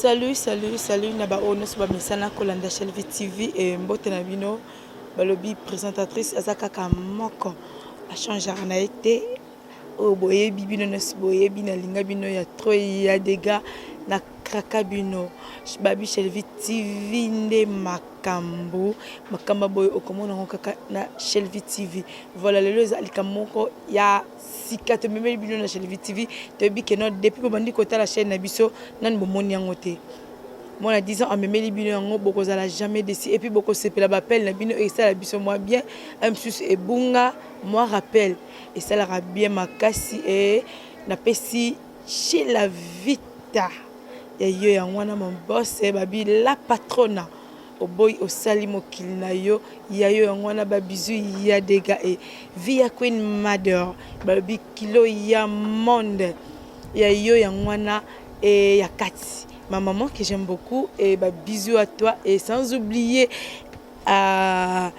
Salut, Naba Ono, Soba Misana, Kolanda Shelvi TV et Mbote Nabino, Balobi présentatrice Azaka Moko, a changé en été. Oh, boye, bibino, boye, bina, linga, bino, ya trop, ya des gars, na krakabino, Babi Shelvi TV, nde makambo, makamba boy, okomo, na Shelvi TV. Voilà, le loza, alikamoko, ya. Si tu as même bino na Shelvi TV, tu as vu que depuis que bandi kota la chaîne Nabiso, nan bomoni yangote. Moi à 10 ans, on me met les bino yango, boko zala jamais déci. Et puis boko sepe la bapel na bino et ça la biso moi bien, un sus et bunga, moi rappelle. Et ça la bien ma kasi et na pesi chez la vita. Ya yo yangwana mon boss et babi la patrona. Au boy au salimo kilnayo yayo yangwana ba bizu ya dega et via Queen Mother babi kilo ya monde yayo yangwana et ya Kati ma maman que j'aime beaucoup et ba bisous à toi et sans oublier à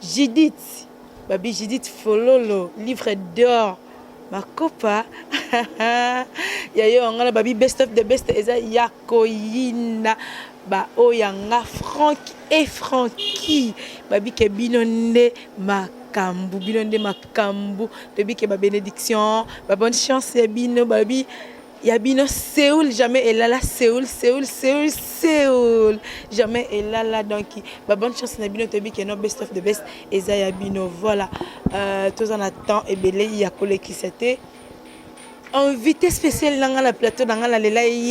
Judith babi Judith Fololo livre d'or ma copa yayo yangwana babi best of the best eza yakoyina ba oyanga Franck et Francky babi ke binonde makambu debi ke ba bénédiction ba bonne chance ya bino babi ya bino Séoul jamais elala Séoul jamais elala donc ba bonne chance na bino debi ke no best of the best eza ya bino voilà tous en attend et belé ya koleki c'était invité spécial dans la plateau dans la lela il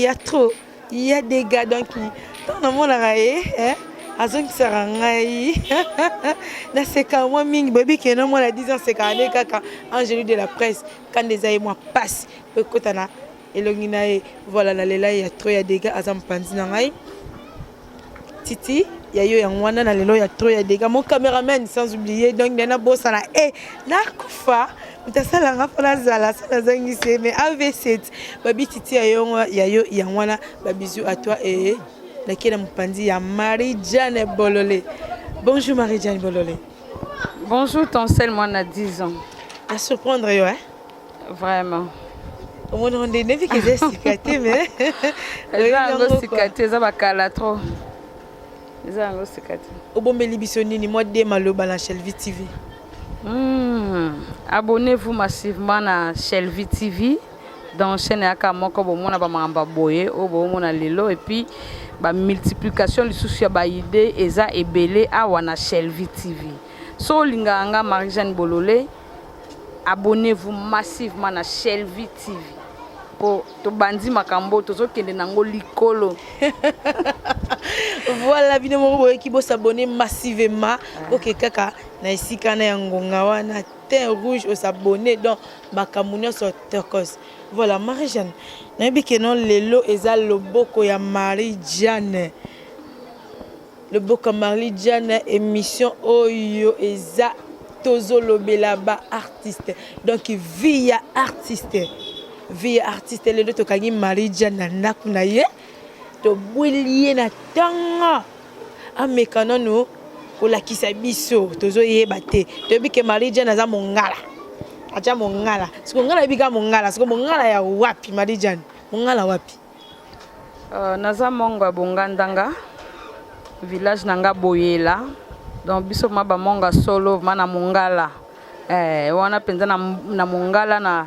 y a des gars donc dans le monde hein azon sarangai na seka moi mingi baby que non moi la 10 ans c'est quand kaka Angélique de la presse quand des aïe moi passe kotana elongina voilà la lela il y a trop il y a des gars azam panzi na ngai Titi ya yo yangwana na lelo ya trop il y a des gars mon caméraman sans oublier donc nena bossa na na kufa mutasala nga fona zala sana zangise mais AV7 babi Titi ya yo yangwana babizu à toi et Nakena Mupandi ya Marie-Jeanne Bololé. Bonjour Marie-Jeanne Bololé. Bonjour ton seul moi à 10 ans. À surprendre yo hein. Vraiment. Au monde on est nevi que j'ai cicaté mais eza cicaté za bakala trop. Eza ngo cicaté. Obombeli bisonini moi de maloba na Shelvi TV. Abonnez-vous massivement à Shelvi TV. Dans chaîne yaka moko bomona ba mamba boye o bomona lelo et puis ba multiplication lisusu ya ba idée eza ebele awa na Shelvi TV. So linganga Marie-Jeanne Bololé, abonnez-vous massivement na Shelvi TV. Po to bandi makambo tozo kende nango likolo. Voilà bino moko boye ki bo s'abonner massivement OK kaka na isika na ngonga wana teint rouge au s'abonner donc makamuna sur turquoise. Voilà Marie-Jeanne. Nabi que non lelo eza loboko ya Marie-Jeanne. Le boko Marie-Jeanne émission oyo eza tozo lobela ba artiste. Donc via artiste. Via artiste le to kangi Marie-Jeanne na kunaye to boulier na tanga. Amekana no ko la kisa biso tozo yeba te. Debi que Marie-Jeanne aza mongala. Acha mongala. Siko ngala bika mongala, siko mongala ya wapi Marie-Jeanne? Mongala wapi? Naza mongo bongandanga. Village nanga boyela. Donc biso maba monga solo mana mongala. Wana penza na mongala na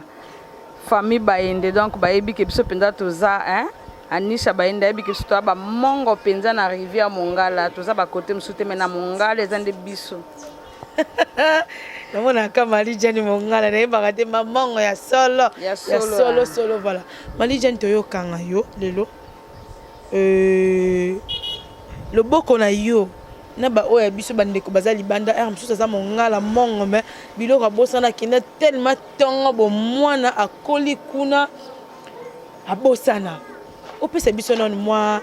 famille baende donc bayebi ke biso penza toza Anisha baende yebi ke biso ba mongo penza na rivière mongala toza ba côté msute mena mongala ezande biso. Namona ka Marie-Jeanne mongala na yeba te mamango ya solo voilà Marie-Jeanne toyokanga yo lelo le boko na yo na ba oya biso bandeko bazali banda msusu za mongala mongo mais biloko bosana kina tellement tongo bo mwana akoli kuna abosana opesa biso non moi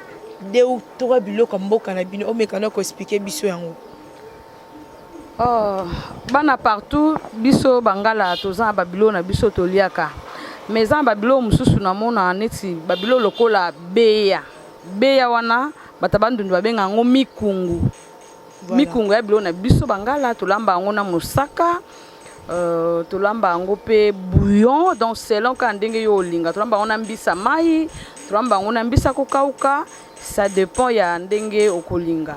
2 ou 3 biloko mboka na bino omekana ko expliquer biso yango. Bana partout biso bangala toza babilo na biso toliaka mais en babilo mususu na mona neti babilo lokola beya wana batabandu babenga ngo mikungu mikungu ya bilo na biso bangala tolamba ngo na musaka tolamba ngo pe bouillon donc selon quand ndenge yo linga tolamba ngo na mbisa mai tolamba yango na mbisa kokauka, ça dépend ya ndenge okolinga.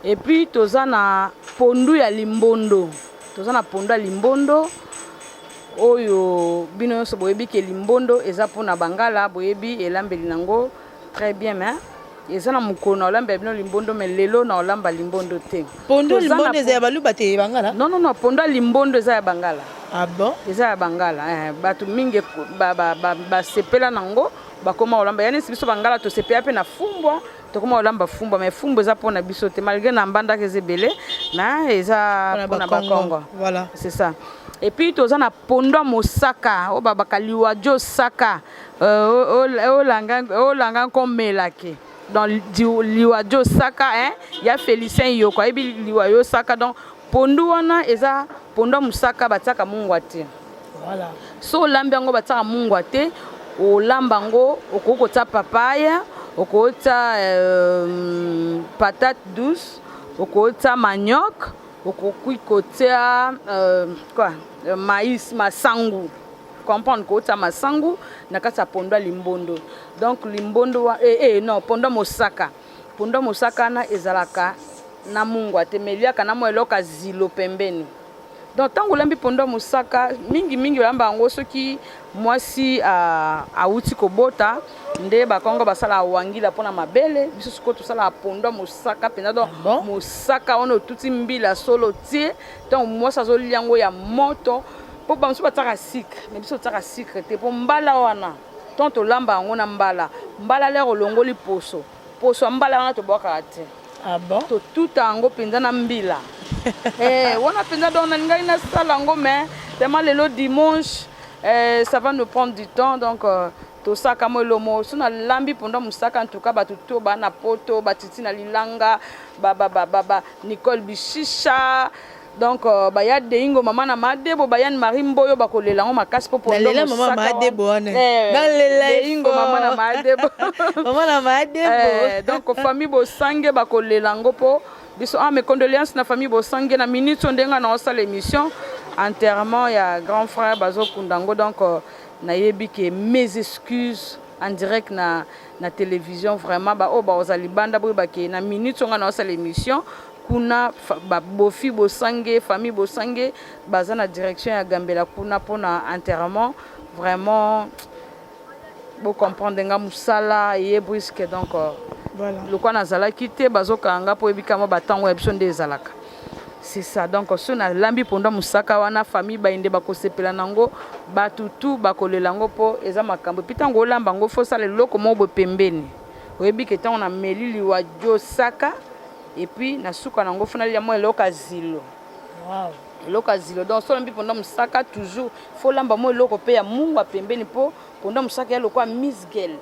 Et puis toza na pondu ya limbondo, oyo bino nyonso boyebi ke limbondo eza mpona bangala, boyebi elambeli nango très bien, mais eza na mokolo na olamba bino limbondo, mais lelo na olamba limbondo te. Pondu limbondo eza ya baluba te bangala? Non, pondu limbondo eza ya bangala. Ah bon? Eza ya bangala. Bato mingi basepela nango bakoma olamba. Yani si biso bangala tosepela pe na fumbwa, tokoma olamba fumbwa, mais fumbwa eza mpona biso te, malgré na mbandaka eza ebele, na eza mpona bakongo. Voilà. C'est ça. Et puis toza na pondo mosaka, o babaka liwa jo saka, o langa komelake. Dans liwa jo saka, ya Félicien Yoko, ebi liwa yo saka, donc pondo wana eza pondo musaka bataka mungwa te. Voilà. So lambango bataka mungwa te, o lambango okokota papaya, okota patate douce, okota manioc, okokota maïs masangu. Comprendre kota masangu na kata pondo limbondo. Donc limbondo non pondo mosaka. Pondo mosaka na ezalaka na mungwa te meliaka na mo eloka zilo pembeni. Donc tango lambi pondo mosaka mingi lamba ngo soki mwasi auti kobota nde bakongo basala wangila pona mabele biso siko to sala pondo mosaka pena donc mosaka ono tuti mbila solo tie donc mwasa zo liango ya moto po bamsu bataka sucre mais biso taka sucre te po mbala wana tonto lamba ngo na mbala lero longoli poso mbala wana to boka te. Ah bon? To tout ango penza na mbila. Wana penza donc na ngai na sala ngo mais tellement lelo dimanche ça va nous prendre du temps donc to saka mo lomo suna lambi pondo musaka en tout cas batuto ba na poto batiti na lilanga Nicole Bishisha donc ya deingo mama na madebo bayane marimbo yo bakolela ngo makasi po pondo musaka mama madebo wana nalela deingo mama na madebo mama na madebo donc famille bosange bakolela ngo po biso mes condoléances na famille bosange na minute ndenga na osala émission enterrement ya grand frère bazo kundango donc nayebi ke mes excuses en direct na télévision vraiment ozali banda bo ke na minute nga na osala émission kuna bofi bosange famille bosange baza na direction ya Gambela kuna pona enterrement vraiment bo comprendre nga musala ye brisque donc voilà le quoi nazala quitté bazokanga po ebikama batango ebiso nde ezalaka. C'est ça donc so na lambi pondo musaka wana famille bainde bakosepela nango batutu bakolela ngo po eza makambo pitango olamba ngo fo sala loko mo bo pembeni oyebi ke tango na melili wa jo saka et puis na suka nango fona lia mo eloka zilo. Wow. Eloka zilo donc so lambi pondo musaka toujours fo lamba mo eloko pe ya mungu pembeni po pondo musaka ya lokwa Miss Girl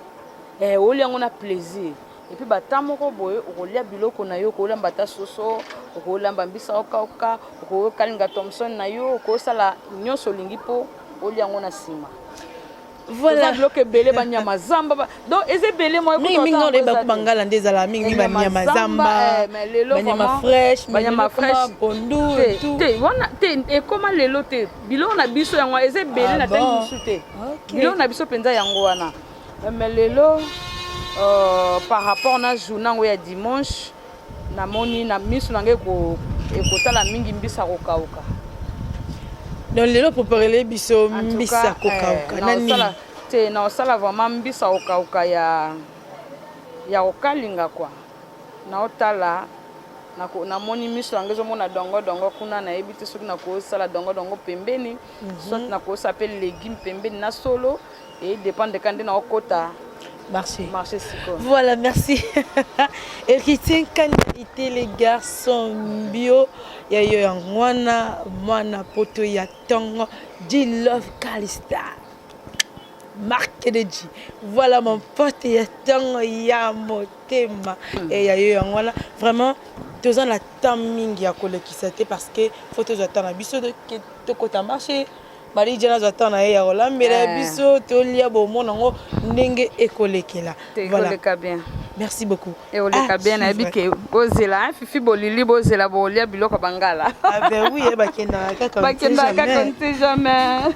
oli yango na plaisir. Et puis batamoko boye okolia biloko na yo okolamba ta soso okolamba mbisa oka okokalinga Thompson na yo okosala nyonso lingi po olia ngo na sima. Voilà biloko belé banyama zamba donc eze belé moi ko mingi ngole ba bangala ndezala mingi banyama zamba banyama fresh pondu tout te wana te e koma lelo te biloko na biso yango eze belé na tangi musu te biloko na biso penza yango wana mais lelo par rapport na journée ya dimanche na moni na misu nange ko ekotala mingi mbisa kokauka donc lelo préparer biso mbisa kokauka nani te na osala vraiment mbisa kokauka ya okalinga kwa na otala na moni misu nange zo mona dongo kuna na ebite soki na ko sala dongo pembeni soit na ko s'appelle légumes pembeni na solo et dépend de quand na okota marché. Voilà, merci. Héritier qualité les garçons bio ya yo yangwana mwana poto ya tongo G Love Calista. Marque de G. Voilà mon pote ya tongo ya motema et ya yo yangwana vraiment tous en la timing ya kolekisa te parce que photos attendre biso de to kota marché. Marie Jana zatana ya olambela biso tolia bomona ngo ndenge ekolekela. Voilà. Bien. Merci beaucoup. Et oleka bien na bike bozela fifi bolili bozela bolia biloko bangala. Ah ben oui, bakenda kaka on jamais.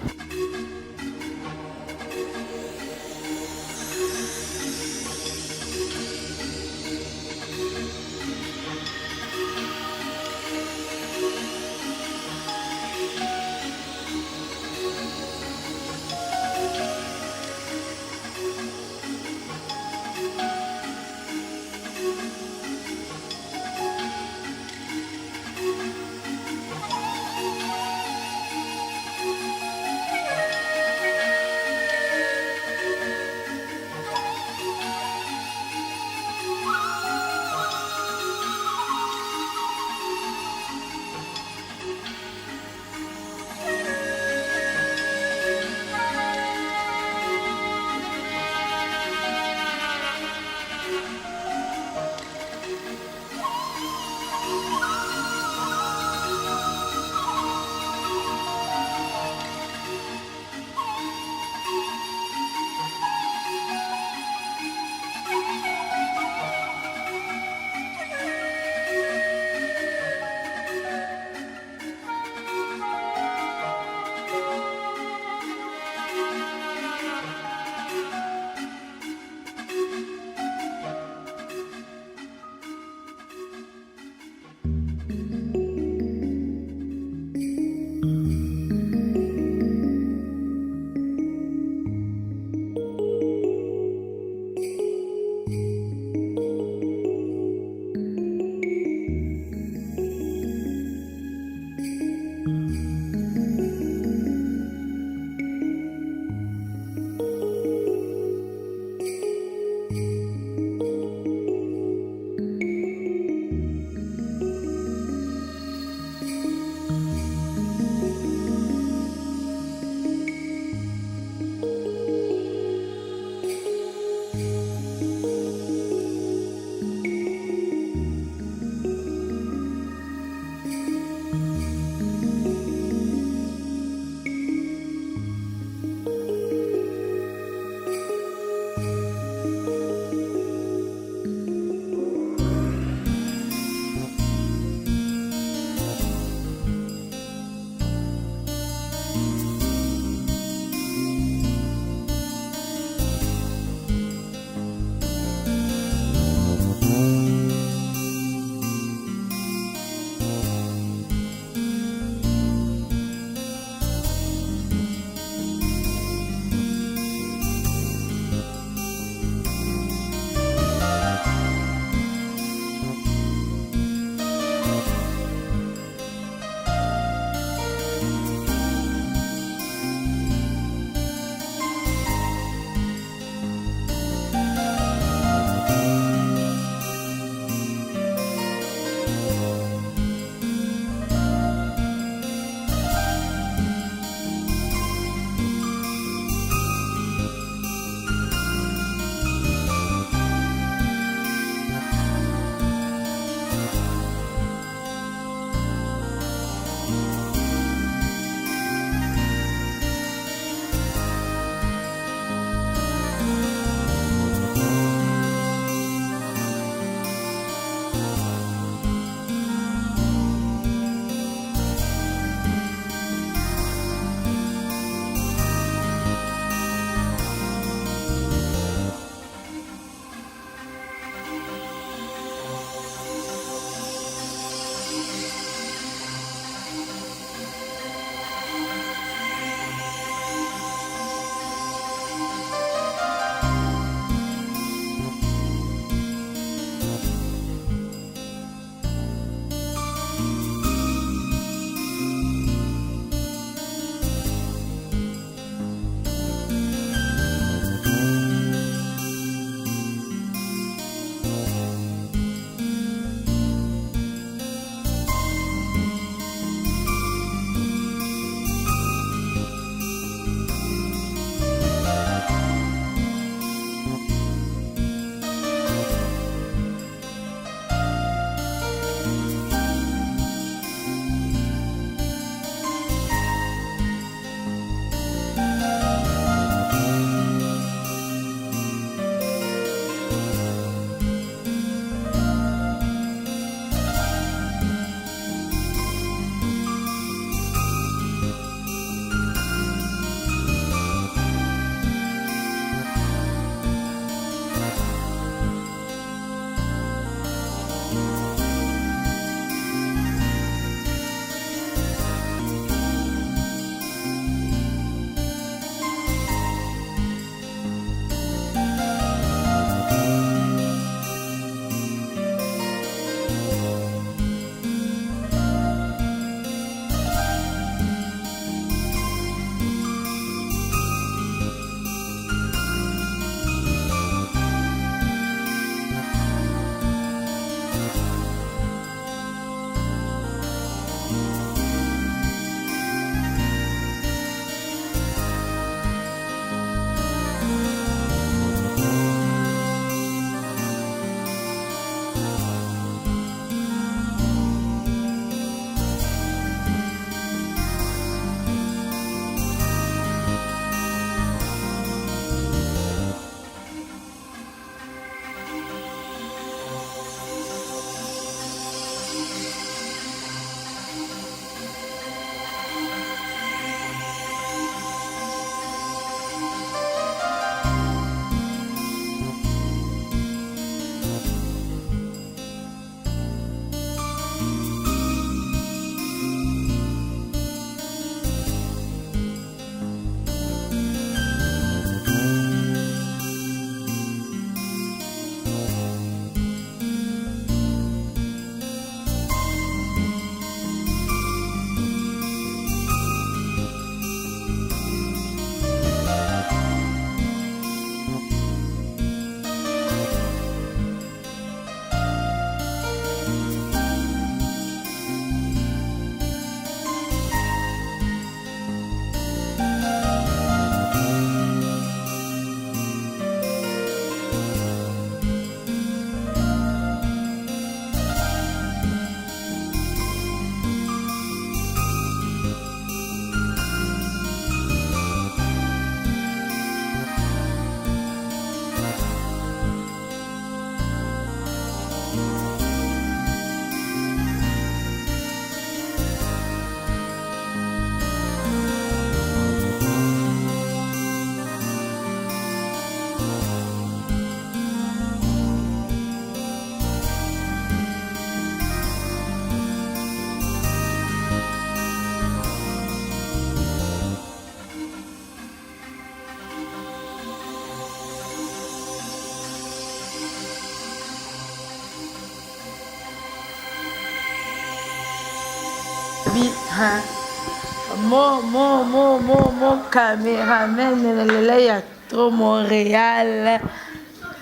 Mon caméraman, il y a trop Montréal.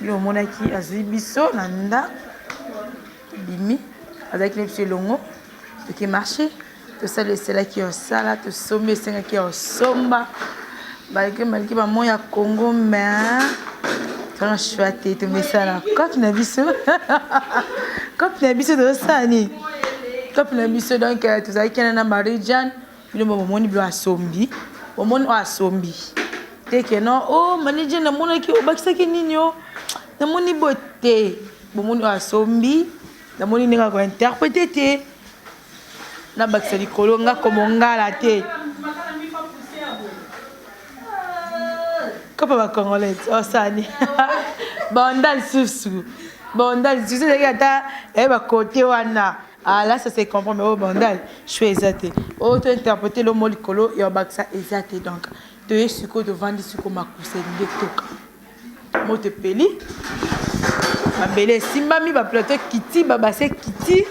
Le monde qui a Zibiso, Nanda, Bimi, avec les petits longs, qui marché. Tout ça, c'est là qui est au sala, tout sommet, c'est là qui est au somba. Malgré maman, il y a Congo, mais. Quand je suis à tête, tu mets ça là. Quand tu n'as vu ça, quand tu n'as vu ça de ça, quand tu n'as vu ça, donc tu sais qu'il y a un Marie-Jeanne, puis le moment où il y a Sombi, au moment où il y a Sombi. Tu sais non, oh, Marie-Jeanne, le monde qui est au bas, c'est qui nino, le monde est beauté, au moment où il y a Sombi, le monde est encore interprété, na bakisa likolo nga komonga la te. Comme ma congolaise, oh sani. Bandal susu. Bandal susu c'est que ta côté wana. Ah là ça se comprend mais oh bandal, je suis exacté. Oh tu interpréter le mot likolo et bakisa exacté donc. Tu es suko de vendre suko makuse ndetoka. Mo te peli. Abele simbami ba plateau kiti ba basse kiti.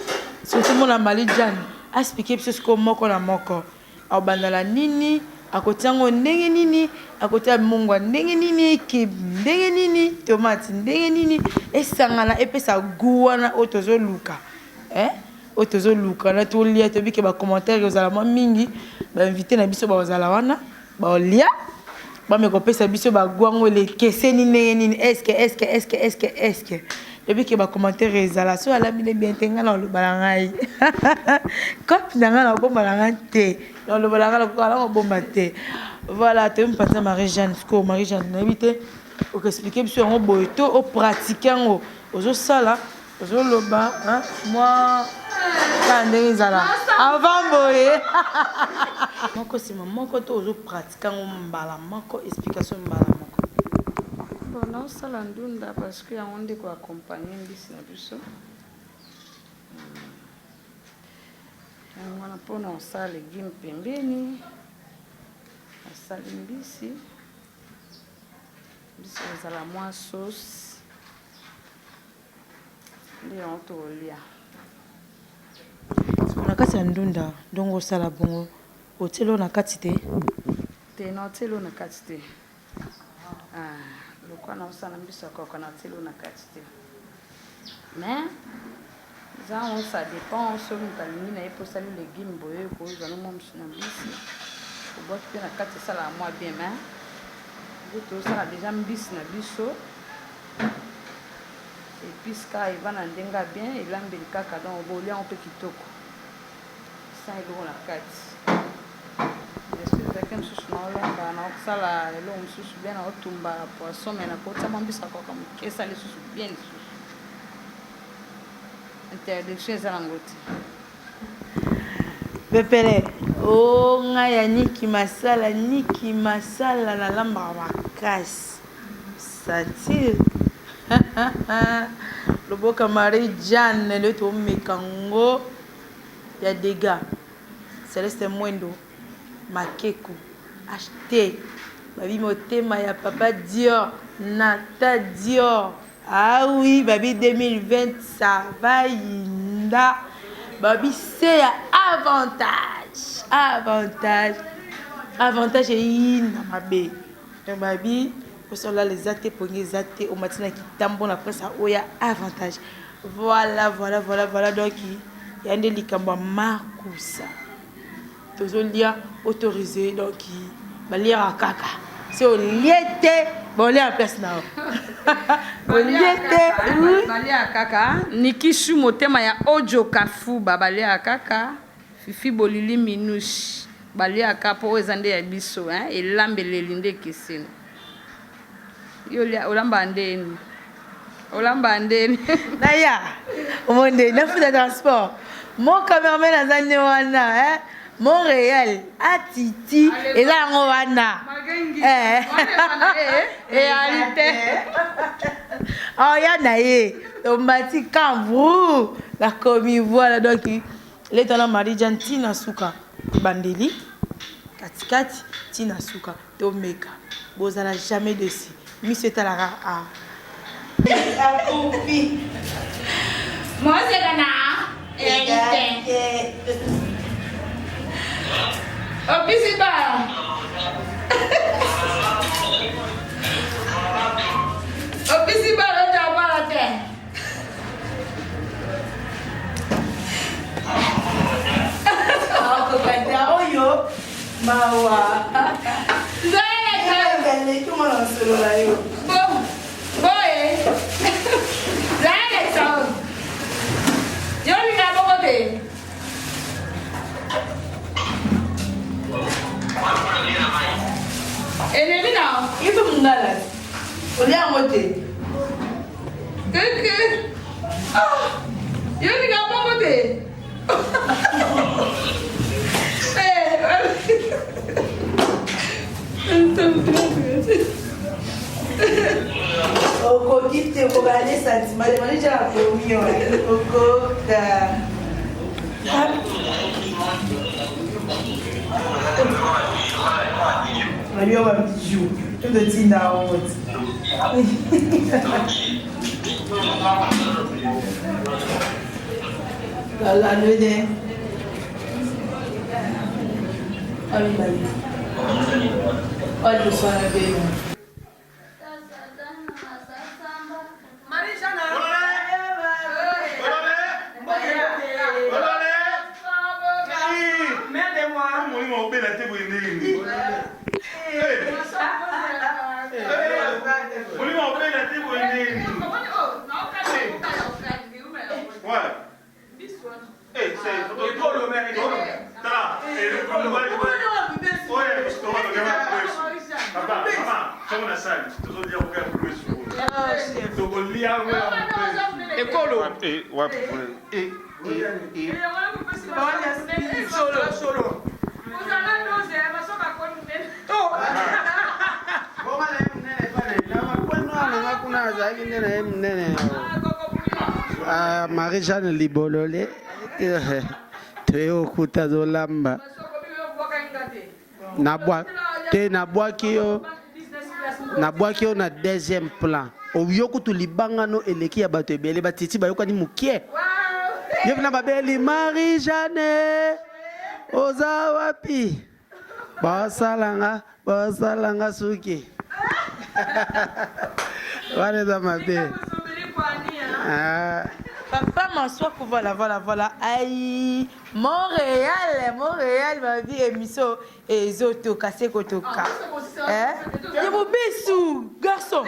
Surtout mon Marie-Jeanne. Expliquer ce que moko na moko. Au bandala nini à côté ngo ndenge nini à côté ya mongwa ndenge nini ki ndenge nini tomate ndenge nini esangana epesa guana otozo luka otozo luka na to lia to bike ba commentaire ozala mo mingi ba invité na biso ba ozala wana ba lia ba me ko pesa biso ba guango le kese ni ndenge nini est-ce que depuis que ba commentaire ezala so ala bile bien tenga na lo balangai cop na ngala ko balanga te dans le balanga ko ala ko bomba te voilà tu me passer Marie-Jeanne ko Marie-Jeanne n'habite au expliquer biso ngo boito au pratiquer ngo ozo sala ozo loba hein moi quand ezala avant boye moko c'est moko to ozo pratiquer ngo mbala moko explication mbala moko. Non, ça l'a ndunda parce que on dit quoi accompagner mbisi na biso. On a pour nous ça légumes pembeni. Ça mbisi. Mbisi za la moi sauce. Ndi on to lia. Na kati ndunda dongo sala bongo. Otelo na kati te. Te no telo na kati te. Le quoi non ça n'ambisse encore qu'on a télé na quantité mais ça dépend sur une taline et pour saluer les légumes boyeux pour ils allons même sur n'ambisse pour boire que na quantité ça la moi bien mais tout ça déjà m'bisse na biso et puis ça il va na ndenga bien et l'ambe le caca donc au bolia on peut kitoko ça il doit la quantité quelqu'un sous na na sala le long sous bien na otumba poisson mais na kota mambisa kwa comme que ça les sous bien sous interdiction za ngoti pepele o ngaya niki masala na lamba makasi satire le beau Marie-Jeanne le to mekango ya dégâts Céleste Mwendo Makeko acheté babi motema ya papa Dior Nata Dior ah oui babi 2020 ça va inda babi c'est avantage et inda mabe donc babi pour cela les athées pour les athées au matin qui tambo na presse oya avantage voilà donc il y a des likamba makusa tozolia autorisé donc balia à kaka c'est au liete balia en place na liete balia à kaka nikishu motema ya ojo kafu balia à kaka fifi bolili minushi balia à kapa ozande ya biso hein elambele linde kisino yo lia olamba ndeni naya omonde na futa transport mon cameraman azanye wana hein Montréal atiti et là on va na oh ya na ye tomati kambu la commis voilà donc les dans la Marie-Jeanne tina suka bandeli katikati tina suka tomeka bozala jamais dessus monsieur talara a moi c'est gana et Opisi ba. Opisi ba le jaba la te. Ako kanta oyo mawa. Zaya Belle comment on se la yo. boy. Zaya sound. Yo ni na bobo te. Enemi na. Itu mungala. Olia mote. Keke. Yo ni na bobo te. Okoki te okobale sentiment de mani jala komi yo. Okoka. Rabio wa bijou. Tu te dis na honte. La nuit. Ah oui, bah oui. Oh, je suis à la veille. Marie-Jeanne Libolole toyokuta zolamba nabwaki yo na deuxième plan oyokutu libangano eleki ya bato ebele batiti bayokani mukie yo na babeli Marie-Jeanne oza wapi basalanga suki wana za mabe. Papa m'assoit que voilà. Aïe, Montréal, ma vie émission et Zoto, Kassé Kotoka. Hein? Et mon bisou, garçon.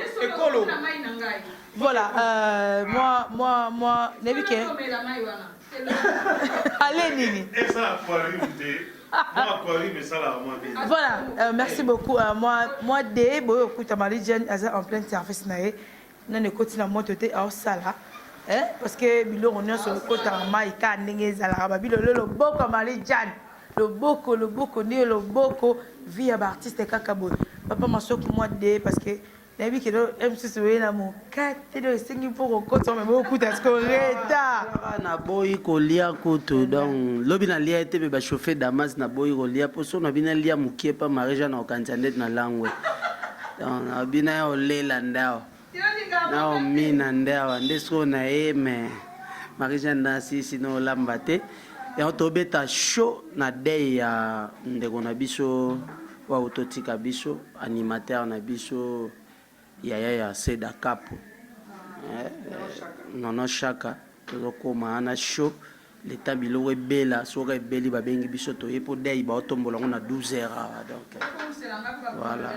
Voilà, moi, Nebike. Allez, Nini. Voilà, merci beaucoup. Moi, dès que Marie-Jeanne en plein service, non, ne continue à monter au sala. Parce que bilo on est sur le côté en maïka n'engage à la rababi le boko Marie-Jeanne le boko né le boko vie à artiste kakaboy papa m'a choqué moi dé parce que n'abi que le MC oui na mon 4 de 5 pour au côté mais beaucoup est-ce que reta na boy kolia koto donc lobi na lia été ba chauffer Damas na boy kolia pour son bina lia mukie pa Marie-Jeanne au candidat na langue donc abina o lela ndao na mina ndawa ndesko na eme Marie-Jeanne na sisi no lambate ya tobeta show na day ya ndeko na biso wa utotika biso animateur na biso ya Seda Kapo nono shaka tozokoma na show leta biloko ebela soka ebeli babengi biso toye po day ba otombola na 12h donc voilà.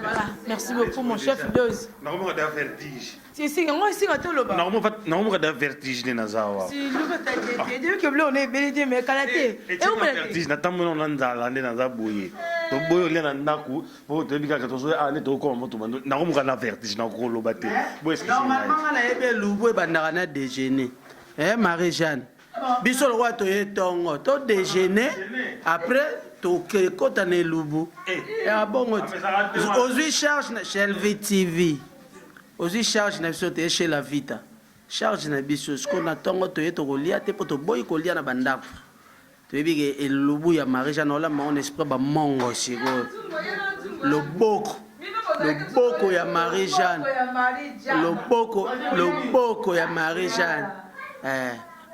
Voilà, merci beaucoup mon chef Dose. Normalement da vertige. Si moi ici quand on le bas. Normalement da vertige ne nazawa. Si le bas de que blo on est belé mais kalaté. Et on vertige na tambo na nzala ne nazaboye. To boyo le na ndaku po to bika ka to so ane to ko moto mando. Normalement na vertige na ko lo bate. Bo est-ce que normalement na ebe lubu ba na déjeuner. Marie-Jeanne. Biso le roi to yetongo to déjeuner après toke kota ne lubu ya bongo ozui charge na Shelvi TV ozui charge na biso te chez la vita charge na biso ce qu'on attend to yeto kolia te poto boy kolia na bandako to yebike elubu ya Marie-Jeanne ola ma on esprit ba mongo siko le boko ya Marie-Jeanne le boko ya Marie-Jeanne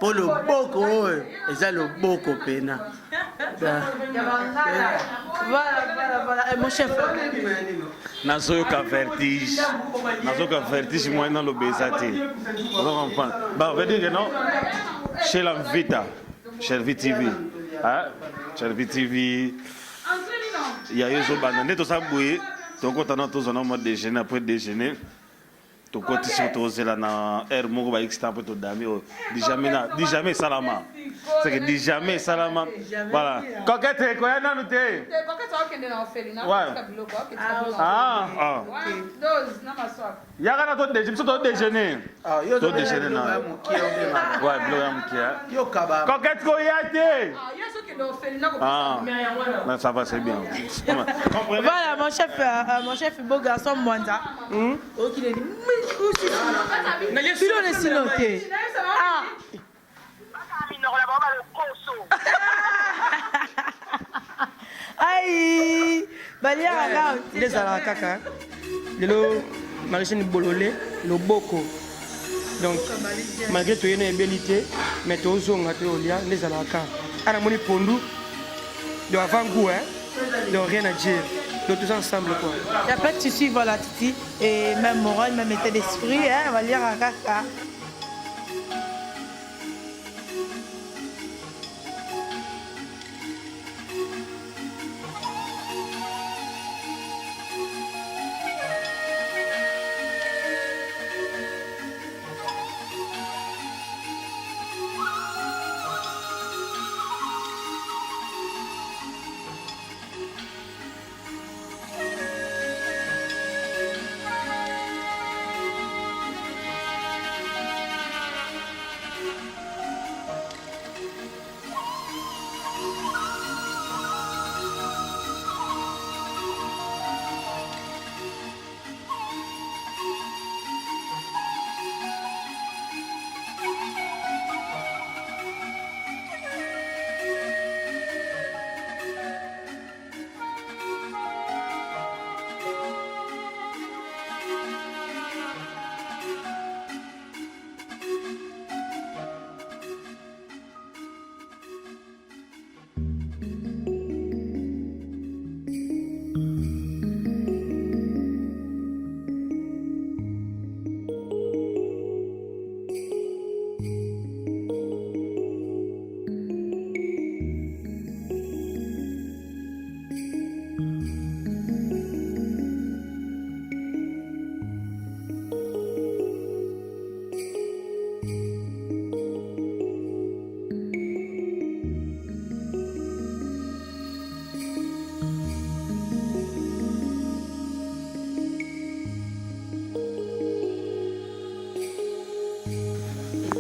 pour le boko eza le boko pena Voilà. Mon chef. Nazoyoka vertige. Nazoyoka vertige moi dans l'obésité. Vous comprenez? Bah, on va dire que non. Chez l'Amvita, chez VTV. Hein? Chez VTV. Il y a eu ce banane, tout ça bouillé. Donc, quand on a tous un mode déjeuner, après déjeuner. To koti surtout c'est là na air moko ba extra pour to dami jamais salama c'est que jamais salama voilà coquette quoi na nous te coquette au kende na ofeli na ka biloko dose na maswa ya kana to déjeuner to déjeuner na ouais biloko ya mukia yo kaba coquette ko yate yeso kende ofeli na ko mais ça va c'est bien voilà mon chef beau garçon Mwanda OK il dit aïe balia les ala kaka lelo Marie-Jeanne Bololé loboko donc malgré tout une ébélité mais tout zonga te olia les ala kaka ana moni pondu de avant goût donc rien à dire tous ensemble quoi. Et après tu suis voilà Titi et même moral même état d'esprit on va lire à Kaka.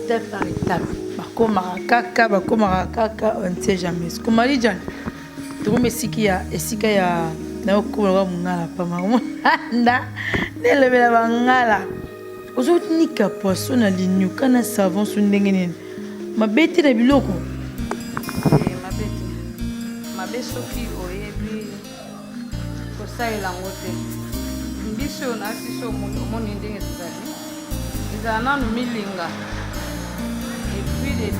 Étape par étape. Bakomaka kaka on ne sait jamais. Ce que mali jan. Tout me sikia esika ya na okola mungala pa manganda. Nele bela bangala. Aujourd'hui nika poisson na linyu kana savon su ndenge nini. Mabeti na biloko. Mabe soki oyebi kosalela ngote. Mbiso na siso moni ndenge tuzali. Ezala nanu milinga. Puis les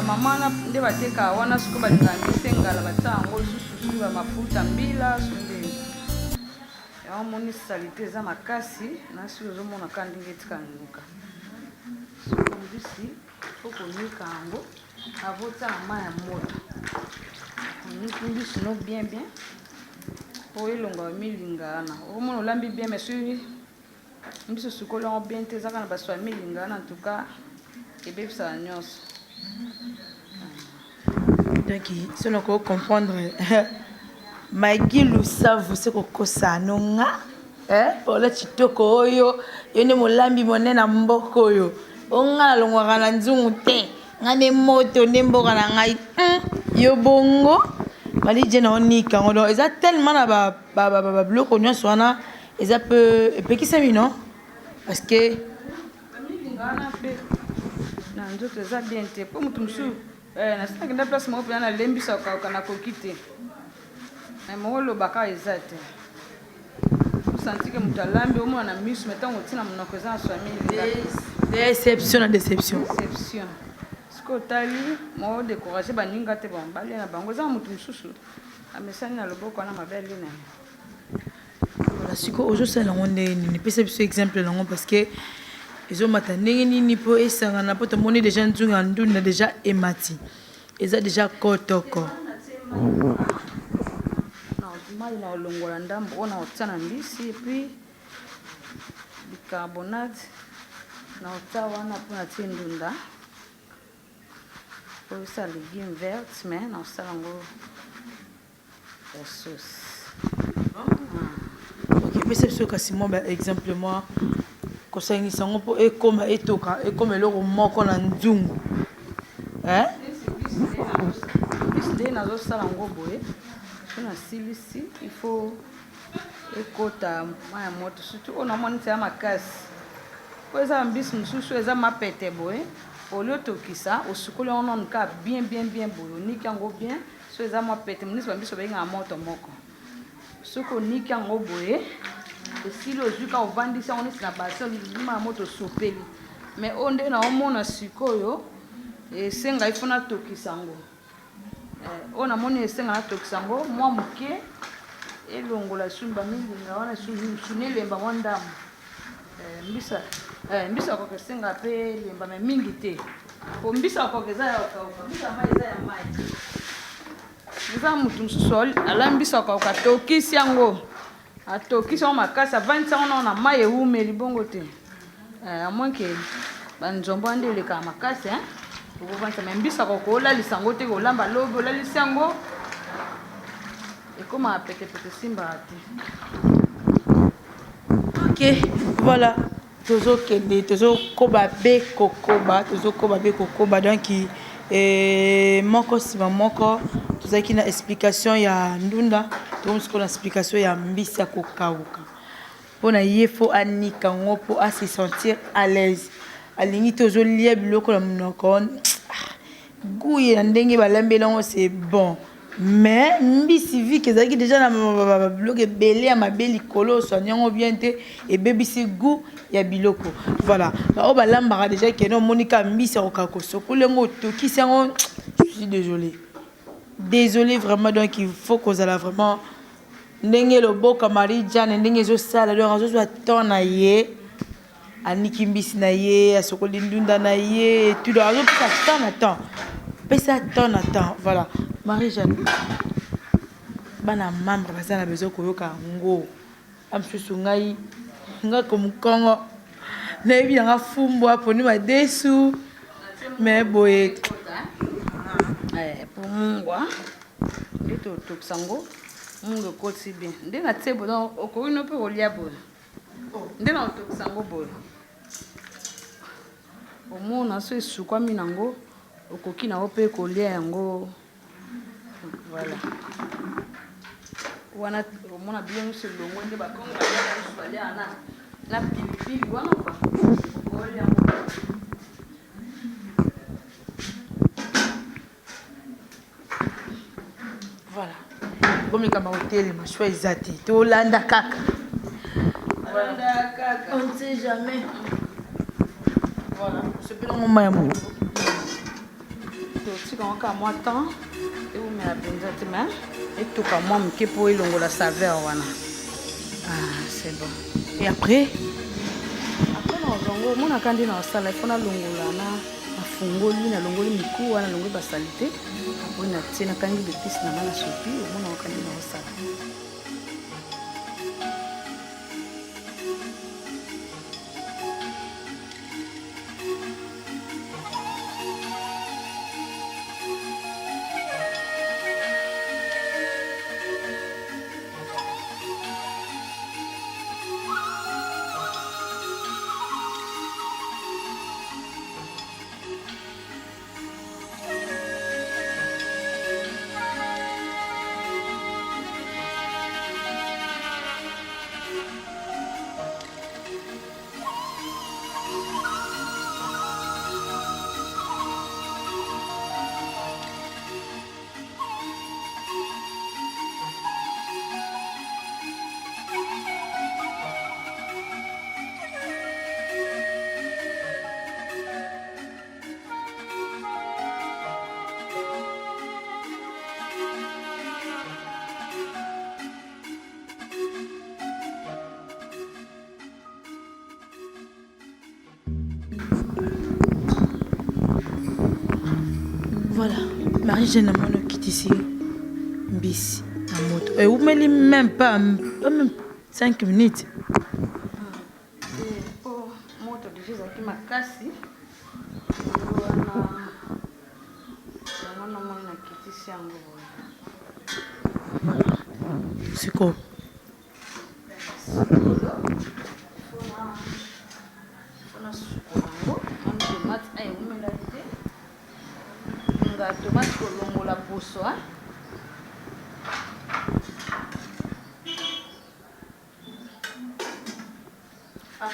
maman nde bateka wana suko balingangisa engala batia yango lisusu bamafuta mbila sunde yango moni salite eza makasi nasi ozomona ka ndenge etika nuka soko mbisi okonika yango avota na mai ya moto oniki mbisi no bien po elonga milinga wana okomona olambi bien mais soki mbisi osukoli yango bien te ezaka na baso ya milinga wana en tout cas et ça nyonso donc si on peut comprendre Maggie Lusavu c'est kokosa nonga pour la chitoko oyo yone molambi monena mboko oyo onga longwa na nzungu te ngane moto nemboka na ngai yo bongo mali jena onika ngodo eza tellement na ba bloko nyonso wana eza peu pekisa bino parce que nzoto eza bien te po mutu musu nasitaki nda place moko pena nalembisa okauka na koki te moko olobaka eza te osantike mutu alambi omona na miso me ntango otina monoko eza na swami déception na déception siko otali mo découragé baninga te bon balia na bango eza motu mosusu amesani na loboko wana mabe ali na voilà siko ozosala yango ndenge nini pesa biso exemple nango parce que ezomata ndenge nini mpo esangana mpo tomoni déjà nzungu ya ndunda déjà emati eza déjà kotoko mai na olongola ndambo ona otia na mbisi epuis bicarbonate na otia wana mpo na tie ndunda oyo osala légume verte mais na osala yango ya sauce ok pesa biso kasi mwa baexemple mwa kosangisa yango mpo ekoma etoka ekoma eloko moko na nzungu mbisi nde nazosala yango boye so nasilisi il faut ekota mai ya moto surtout oyo namoni tia makasi po eza mbisi mosusu eza mapete boye olio tokisa osukoli yango nanu kaka bien boye oniki yango bien so eza mapete monisi bambisi obengaka moto moko soki oniki yango boye esili ozwi kaka ovandisi yango neti na base mai ya moto osopeli mais oyo nde naomona sikoyo esenga ifo natokisa yango oyo namoni esenga natokisa yango mwa moke elongola sumba milinga wana suni elemba mwa ndamu mbisa akoka esenga mpe elemba me mingi te po mbisa akoka eza ya okauka mbisa mai eza ya mai eza motu mosusu ala mbisa akauka atokisi yango makasi avandisi yango nao na mai eumeli bongo te amoinke banzombo ande elekaka makasi okovanisa me mbisa akoka olalisa yango te olamba lobi olalisi yango ekoma petepete simbaka te ok voilà tozokende tozokoba be kokoba donc moko nsima moko tozalaki na explication ya ndunda tokomosiko na explication ya mbisi ya kokauka mpona ye fo anika yango mpo asi sentir à l'aise alingi te ozolia biloko na monoko guye na ndenge balambeli yango c'est bon mais mbisi vike ezalaki déjà na biloko ebele ya mabe likolo oswani yango bien te ebebisi goût ya biloko voilà baoyo balambaka déjà kende omonika mbisi akoka kosokoli yango otokisi yango je suis désolé vraiment donc il faut kozala vraiment ndenge loboka Marie Jeanne ndenge ezosala donc azozwa temps na ye aniki mbisi na ye asokoli ndunda na ye tout donc azopesa temps na temps voilà Marie Jeanne bana membre baza na besoin koyoka yango amsusu ngai komukongo nayebi yanga fumbu aponi madesu mais boye pour mungwa nde totokisa yango mungu ekoti bien nde natie boye donc okoki no mpe kolia boye nde na otokisa yango boye omona so esukwami nango okoki nango mpe kolia yango voilà wana omona biloko nyonso elongo nde bakongo balia na pilipili wana kwa okolia yango voilà bomekama kotelema shwa eza te tolanda kaka on ne sait jamais voilà osepelongo mai ya moto totika yango kaka mwa temps eumela mpenza te me etoka mwa moke mpo elongola saveur wana c'est bon et après na ozongo omonaka nde na osala ifo nalongola nafungoli nalongoli miku wana nalongoli basali te apoi natie nakangi lepisi na nga na sopi omonaka nde na osala Marie-Jeanne a mon qui ici. Bis, à moto. Et vous me même pas même 5 minutes. Oh, moto déjà qui m'a cassé. C'est quoi? Tomate kolongola poso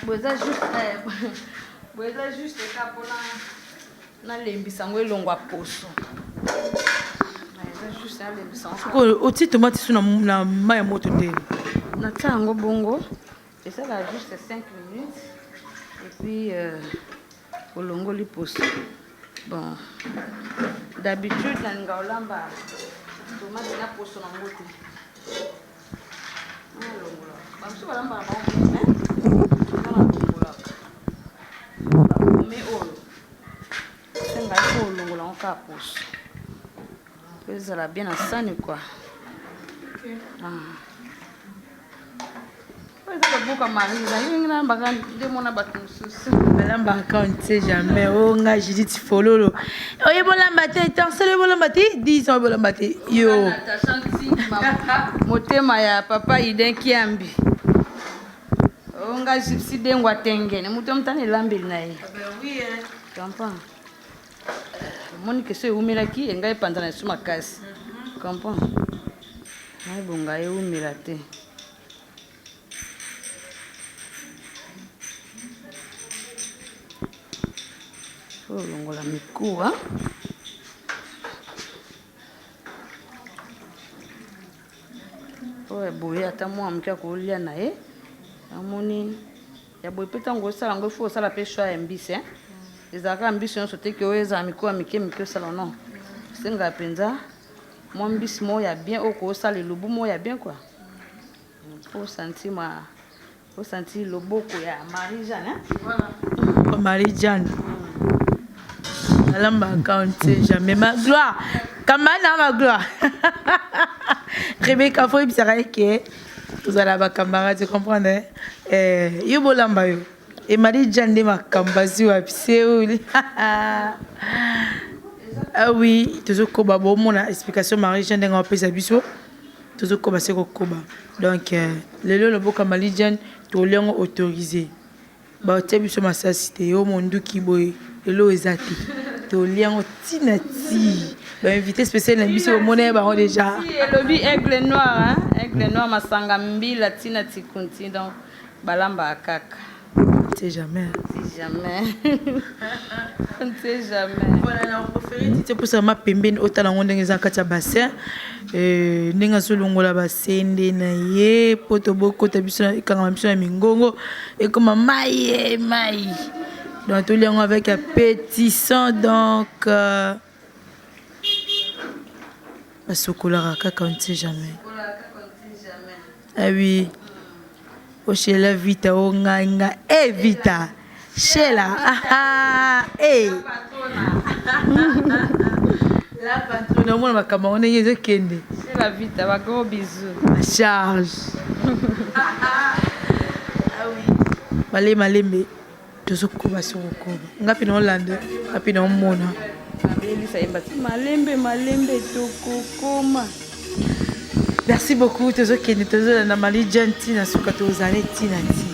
boza juste ka mpona nalembisa yango elongwa poso Oti tomate sur na mai moto ndeni. natia yango bongo esala juste 5 minutes et puis olongoli poso. Bon, d'habitude nalinga olamba tomate na poso na ngote bamso balamba na bango mais oyo senga ko olongola ngo ka poso po ezala bien na sani quoi. Boka Marisa, il y a un bagage de mon abattu. Madame Barca, on ne sait jamais. Oh, nga Judith Fololo. Oh, il y a bon lambaté, tant c'est le bon lambaté, 10 ans bon lambaté. Yo. Motema ya papa iden kiambi. Oh, nga gypsy dengwa tengene. Mutom tane lambi nae. Ben oui hein. Comprends. Monique se umela ki enga epandana suma kasi. Comprends. Ai bonga e umela te. Longola mikuwa oyo boye ata mwa moke akolia na ye amoni ya boye mpe ntango osala yango ifo osala mpe shwa ya mbisi ezalaka mbisi nyonso te ke oyo ezala mikuwa mike mike osala non esengaka mpenza mwa mbisi moko ya bien oyo koosala elubu moko ya bien kua po osanti loboko ya Marie-Jeanne. Marie-Jeanne. Alamba account, jamais ma gloire. Kamana ma gloire. Rebecca faut bien ça que vous allez avoir camarade, tu comprends hein? Yo bolamba yo. Et Marie-Jeanne de ma cambazi wa pseuli. Ah oui, toujours koba bon mon explication Marie-Jeanne nga pesa biso. Toujours koba c'est koba. Donc le boka Marie-Jeanne to lion autorisé. Ba te biso masasite yo mondu ki boy. Elo ezati. To lien tinati ba invité spécial na biso monnaie ba déjà le lobby aigle noir masanga mbila tinati kunti donc balamba kaka c'est jamais on sait jamais voilà la préféré c'est pour ça ma pembeni otala ngondenge za kati ya bassin ndenge solongola basende na ye poto boko ta biso ikanga biso na mingongo et comme mai donc tout le monde avec un petit sang donc chocolat kaka on ne sait jamais. Ah oui. O chez la vita o nganga vita. Chez la la patronne moi ma camarade est kende. C'est la vita ba gros bisous. À charge. Ah oui. Malembe. Tozokoba sorokoba ngapi na Hollande ngapi na mona Elisa embati malembe tokokoma. Merci beaucoup tozokende tozola na Marie-Jeanne tina suka tozale tina ti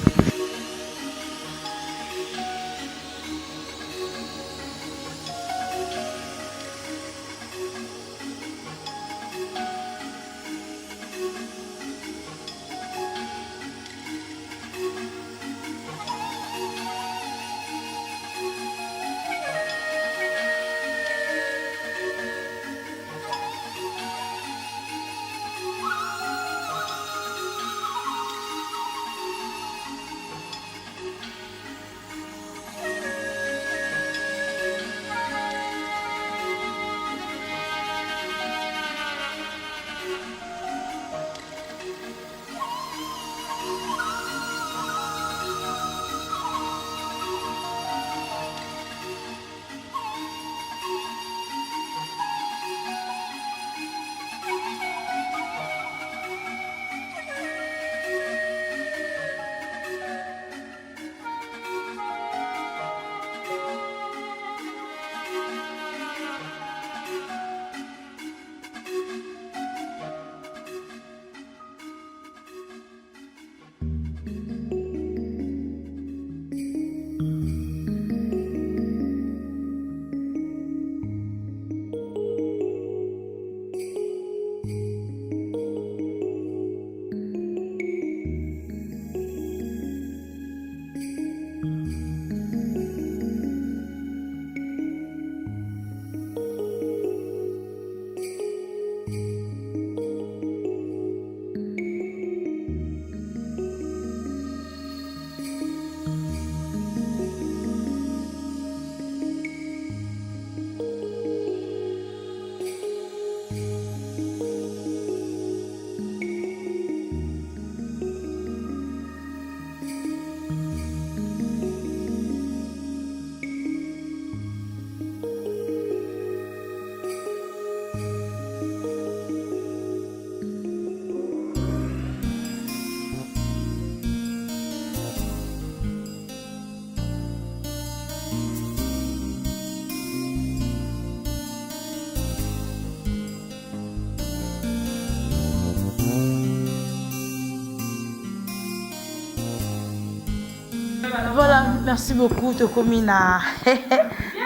Voilà, merci beaucoup. Tokomina.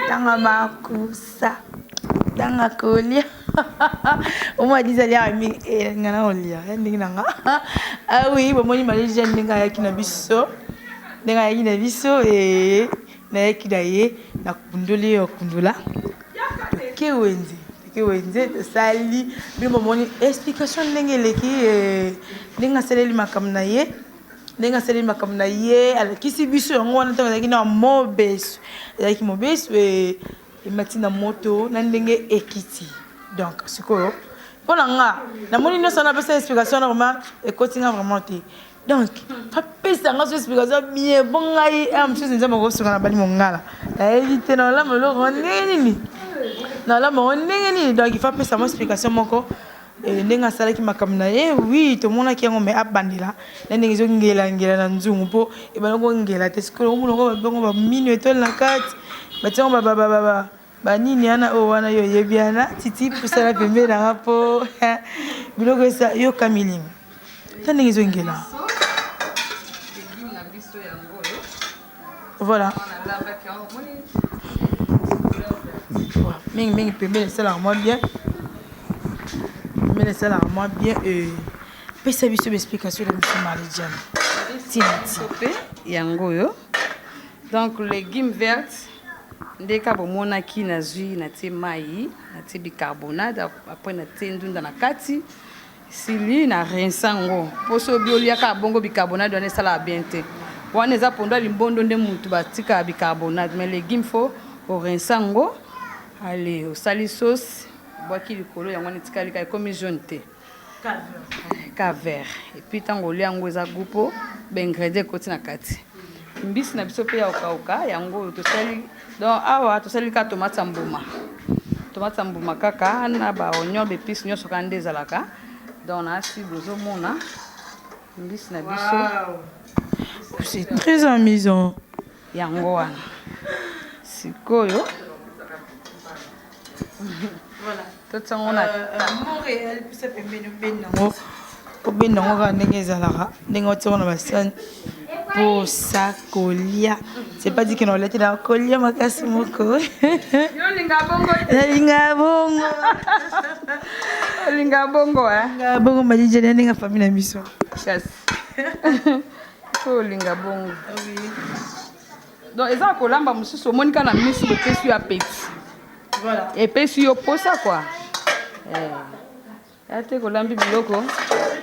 Tanga makusa. Tanga kolia. Au moins, dis allez à mi et ngana olia. Ndinga. Ah oui, bon moi ni malija ndinga yaki na biso. Ndinga yaki na biso et na yaki daye na kundoli kundula. Ke wenze sali bino moni explication ndenge leki ndinga seleli makamna ye. Ndinga seleli makamna ye alakisi biso yango wana tanga yaki na mobeso. Yaki mobeso et matina moto na ndenge ekiti. Donc sikoyo pona nga na moni no sana pesa explication na vraiment ekotinga vraiment te. Donc pesa nga explication bien bon ngai am chose nzama ko sunga na bali mongala. Na éviter na la molo nini. Na la mo nini donc il faut pesa mo explication moko ndenga sala ki makamna ye oui to mona ki ngo me abandela na ndenge zo ngela na nzungu po e ba ngo ngela te sikoyo mo ngo ba minu etol na kati ba tsango ba nini ana o wana yo yebiana titi pusala pembe na rapo biloko esa yo kamiling tande ngizo ngela voilà ming pembe ça la moi bien mais ça la moi bien pesa biso explication de monsieur Marie-Jeanne Tinape yango yo donc légumes vertes ndeka bomona ki na zui na te mai na te bicarbonate après na te ndunda na kati sili na rinsango poso biolia ka bongo bicarbonate on sala bien te wana za pondo limbondo nde mutu batika bicarbonate mais légumes fo au rinsango allez au sali sauce boaki likolo yango netikali ka comme jaune te ka vert et puis tango liango za gupo ba ingrédients koti na kati mbisi na biso pe ya okauka yango to sali donc awa to sali ka tomate mbuma kaka na ba oignon be pis nyoso kande ezalaka donc na si bozo mona mbisi na biso c'est très amusant yango wana sikoyo voilà tout ça on a Montréal pisa pembe no benango ko benango ka ndenge ezalaka ndenge otsona basani pour ça colia c'est pas dit que non l'a été dans colia makasi moko linga bongo bongo malije ndenge famille na biso chasse ko linga bongo oui donc eza kolamba mususu monika na misi de pesu ya petit voilà et pesu yo posa quoi ate kolambi biloko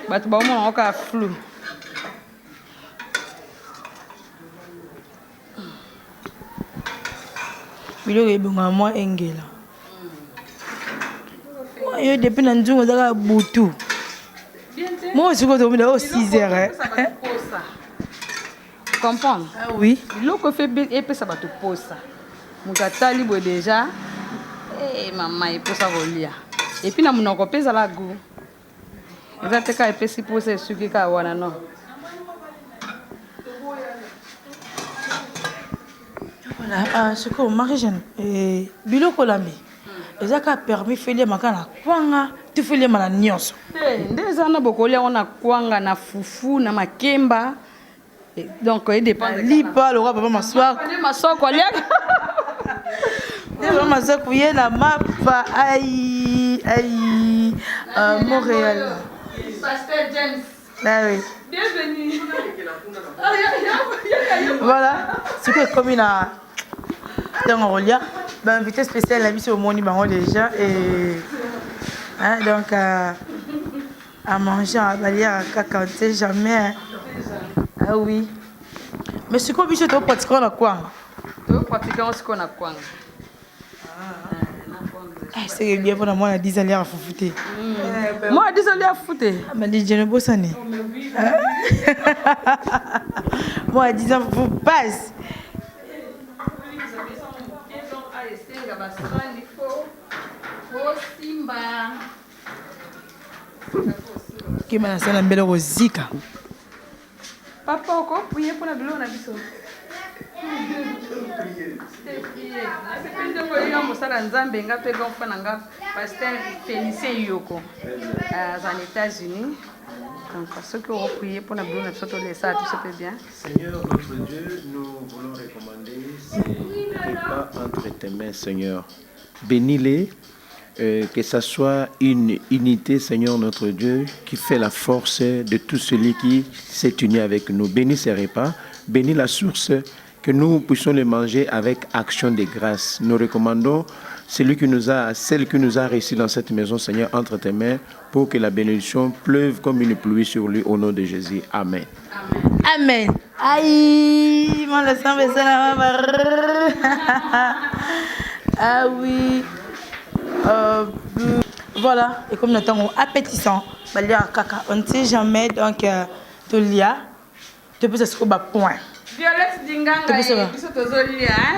bato ba mona oka flou biloko ebonga mwa engela yo depuis na nzungu ezaka butu moi sikoyo tomida o 6 heures comprendre ah oui biloko fe epesa bato posa moto atali boye déjà mama eposa kolia epuis na monoko mpe ezala gu eza te ka epesi posa esuki ka wana non voilà sikoyo Marie-Jeanne biloko lambi eza ka permis feliema ka na kwanga tu feliema na nyonso nde eza na bokolia ngo na kwanga na fufu na makemba donc edépend lipa lokwa papa masoko aliaka papa masoko ye na mapa ai Montréal Pasteur James ah oui bienvenue voilà sikoyo ekomi na ntango kolia bainvité spécial na biso omoni bango déjà et donc à manger à balière kaka on sait jamais ah oui mais sikoyo biso topratika na kwanga topratika sikoyo na kwanga c'est bien pour moi na 10 ans à fufu te moi 10 ans à fufu te mais je ne bosse pas moi 10 ans fufu passe kima na sana mbele kozika papa oko puye pona biloko na biso ndenge mosala nzambe nga mpe gompa na nga Pasteur Félicien Yoko aza na États-Unis Donc, ceux qui auront prié pour la boule, les ça, tout ça peut bien. Seigneur notre Dieu, nous voulons recommander ces repas entre tes mains, Seigneur. Bénis-les, que ça soit une unité, Seigneur notre Dieu, qui fait la force de tout celui qui s'est uni avec nous. Bénis ces repas, bénis la source, que nous puissions les manger avec action de grâce. Nous recommandons celle qui nous a reçu dans cette maison, Seigneur, entre tes mains, pour que la bénédiction pleuve comme une pluie sur lui, au nom de Jésus. Amen. Amen. Aïe, mon le sang baisse la main. Ah oui. Voilà, et comme nous avons appétissant, on ne sait jamais, donc, tu lia, tu peux se trouver à point. Violette Dinganga,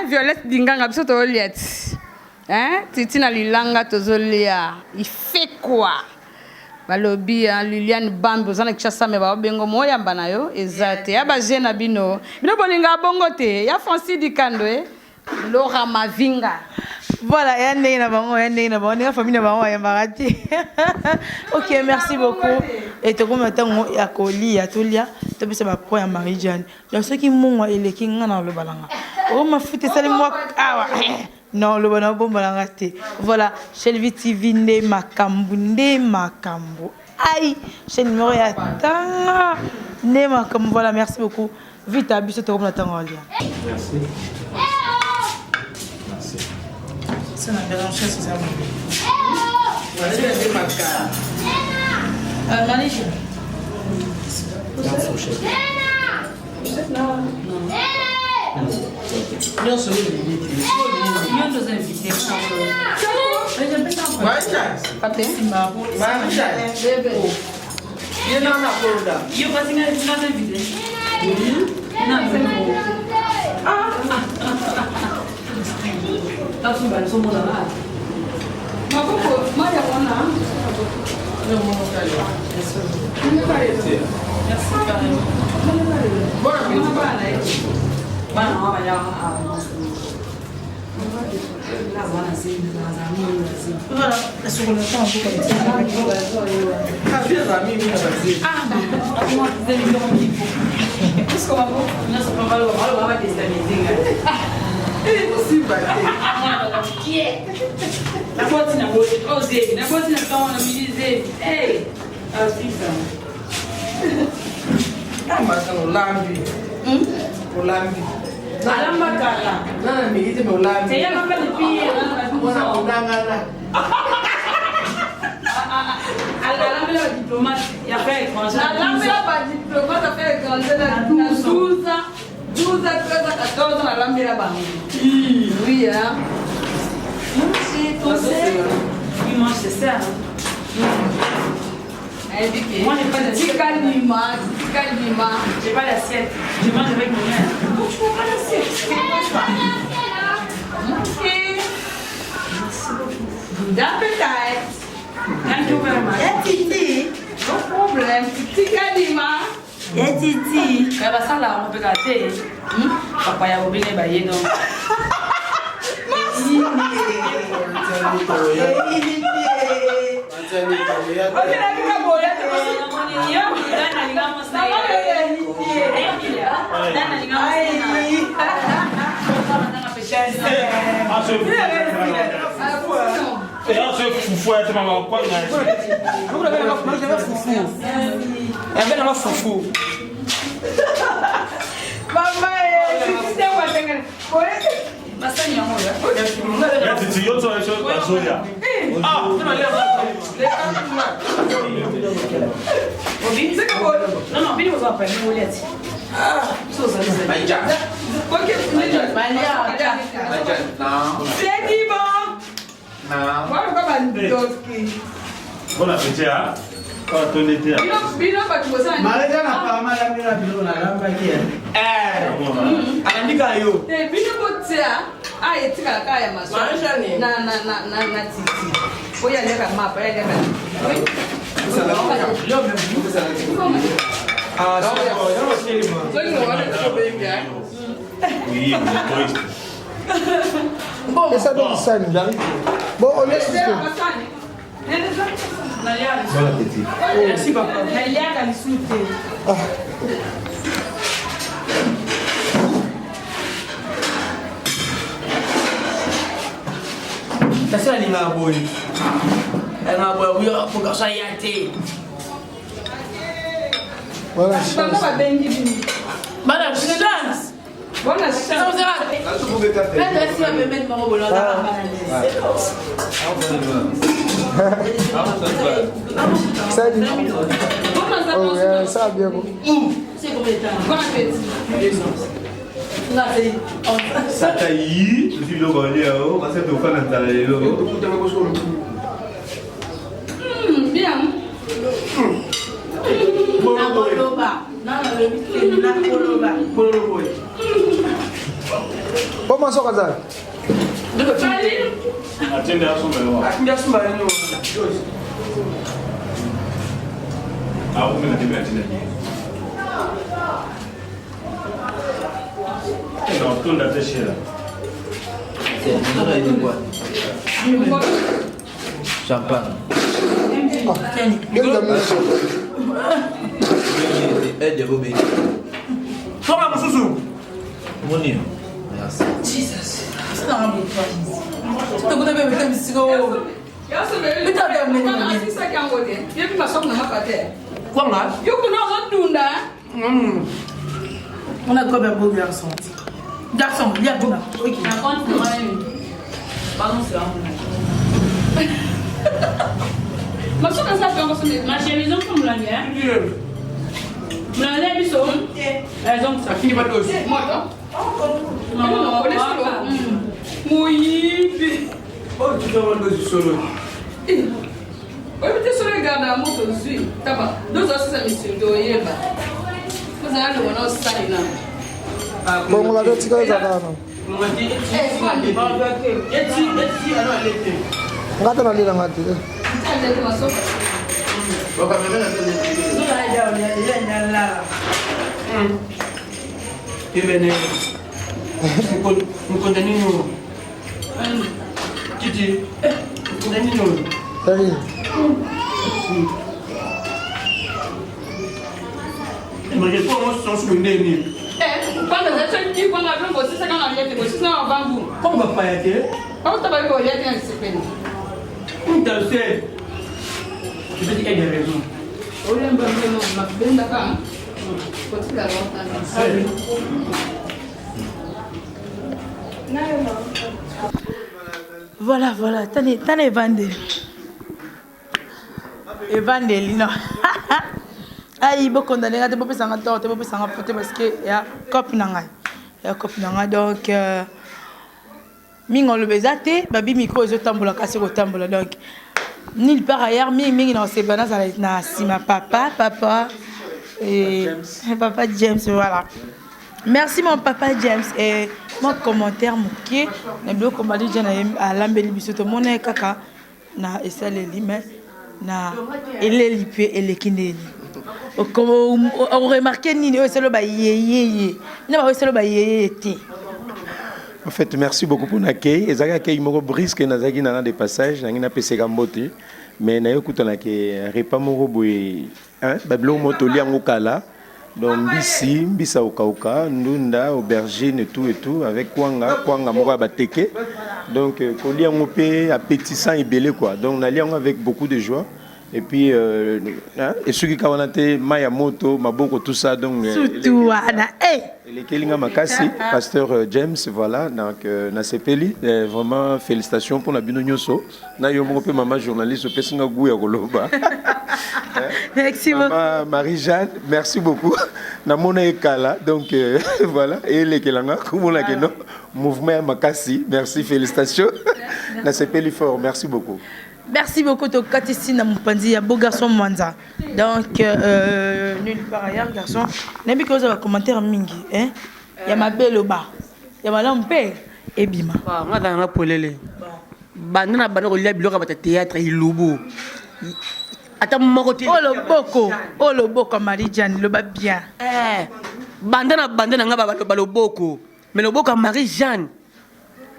Violette Dinganga, hein? Titina Lilanga Tozolia. Il fait quoi? Balobi, Liliane Bambi, vous en avez chassé, mais vous avez bengo moya banayo, exact. Ya bazé na bino. Bino bolinga bongote. Ya Francis Dikando, Laura Mavinga. Voilà, il y a une famille de ok, merci beaucoup. Et tu comme attends, il y a Coli, il y a Tolia, tu peux savoir quoi, Marie-Jeanne. Donc ceux qui m'ont et qui n'ont pas le ballon. Oh, ma fille, c'est moi. Ah ouais. Non, le ballon bon ballon. Voilà, Shelvi TV, ne makambu. Aïe, chez le numéro ya tanga. Ne makambu. Voilà, merci beaucoup. Vite, abuse, tu comme attends, Merci. C'est la mélange, c'est ça. Malaysia. La boîte n'a pas osé, la boîte n'a pas organisé. Hey, oui, hein. Il mange, c'est ça. Moi, j'ai pas d'assiette. J'ai pas d'assiette. Je mange avec mon mère. Non, je n'ai pas d'assiette. Ok. Good appetite. Thank you very much. Yeah, Titi. No problem. Titi Kadima. Yeah, Titi. Kaya ça là, on peut gâter. Papa, il y a oublié bailler donc. Bon appétit, hein? Ton été. Marie-Jeanne apparemment la mère a besoin de la lampe qui est. Andika yo. Bino botia, etika la ya maso. Na titi. Oya leka mapa, ya leka. Oui. Ah, c'est bon. Oui, Bon, ça donne ça, nous arrive. Bon, on laisse ça. Bon appétit. Merci papa. Kasi alinga boy. Alinga boy, oui, pour que ça y aille. Voilà, chance. Madame, chance. Bonne chance. Ça dit. Oh, yeah, ça va bien. C'est combien de temps? Bon appétit. Satayi, tu le connais, on va se faire un talent. Bien. Comment ça, Kazal? Attendez à son mémoire. Ah, vous m'avez dit, non, tout le monde chez là. Champagne. Quel gamin? Aide Robé. Comment vous sous? Moni. Merci. Jesus. C'est un bon point. Tu te connais bien, mais tu on a comme un beau garçon. Garçon, il y a bon. Oui, qui raconte pour moi. Pardon, c'est un ma chérie, comme la mienne. Vous l'avez vu sur elles ont ça. Qui va aussi? Moi, non, oui. Oh, tu dois avoir deux solo. Oui, mais tu es sur le garde à mon dessus. T'as pas. Deux autres, ça me suit. Vous avez le bonheur, ça, il a. Bon, on va dire que tu as un On va dire, on va te aller dans la tête. Salut. Como vai fazer aqui? Vamos trabalhar com o olhar tem esse pênis. Então, você... Você tem que ter razão. Olha, não, bem da cá. Pode ficar voltando. Voilà, voilà. T'en es vendé. Et vendé, non. Aïe, beaucoup condamné. T'es pas pensé en tort, t'es pas pensé en faute parce que y a cop nanga. Y a cop nanga donc. Mingo le bezate, babi micro est au tambour, cassé au tambour donc. Ni part ailleurs, mingi dans ces bananes na sima papa et papa James voilà. Merci mon papa James et mon commentaire moqué na bio comme dit jana à lambeli bisoto mon kaka na esale lime na eleli pe elekindeli. Comme on remarqué ni c'est le ba yeye. Na ba c'est le ba yeye té. En fait, merci beaucoup pour l'accueil. Ezaka accueil moko brisque nazaki nana des passages, nangina peseka mbote. Mais na yokuta na ke repa moko boy, hein, bablo motoli yango kala. Donc bisi, bisa okauka, ndunda, aubergine et tout avec kwanga moko bateke. Donc koli yango pe appétissant et belé quoi. Donc nali yango avec beaucoup de joie. Et puis, et ceux qui ont Mayamoto, Maboko, tout ça, donc. Surtout, les Kelinga Makasi, pasteur James, voilà, donc, Nasepeli, vraiment félicitations pour la Binonyoso. Nayomo, maman journaliste, Pessinga Gouya Goloba. Merci beaucoup. Marie-Jeanne, merci beaucoup. Namona Ekala, donc, voilà, et les Kelanga, comme on l'a dit, mouvement Makasi, merci, félicitations. Nasepeli fort, merci beaucoup. Merci beaucoup de Katissine à mon pandi, à beau garçon Mwanza. Donc, nulle part ailleurs, garçon. N'aimez que vous avez un commentaire mingi. Il y a ma belle au bas. Il y a ma lampe et bima. Moi, dans la polele. Banana, banana, il y a un théâtre, il lobo. Attends, mon côté. Oh, le boko, Marie-Jeanne, le bas bien. Bandana, bandana, le boko. Mais le boko, Marie-Jeanne.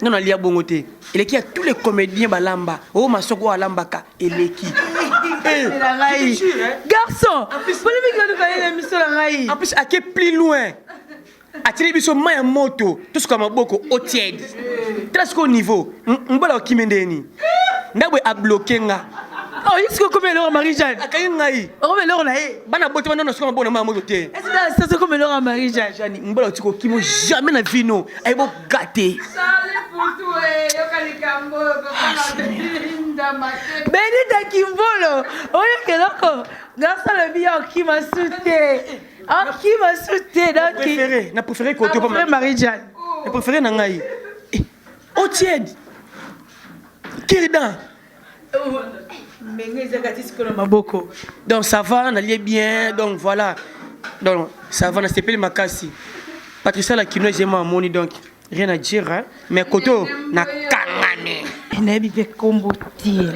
Non, il y a bon côté. Il y a tous les comédiens balamba. Oh, ma soko alambaka. Il est qui? Garçon, en plus, à qui plus loin? À tirer biso maya moto. Tout ce qu'on a beaucoup au tiède. Très au niveau. On va leur qui m'endeni. N'abou a bloqué nga. Oh, il se comme l'heure Marie-Jeanne. Akayi ngai. Oh, mais l'heure là. Bana botte maintenant ce qu'on a bon na moto. Est-ce que c'est comme l'heure Marie-Jeanne? On va leur tiko qui m'ont jamais na vino. Ay bo gâté. Benita Kimbolo. Oh, il y a loko. Garçon le bien qui m'a soutenu. Ah, qui m'a soutenu donc qui. Na préféré côté pas Marie-Jeanne. Na préféré na ngai. Au tiède. Kirdan. Donc ça va, on allait bien, donc voilà. Donc ça va, on s'appelle Makassi. Patricia la kino j'ai ma moni donc rien à dire hein. Mais koto na kangane. Nebi pe kombo tir.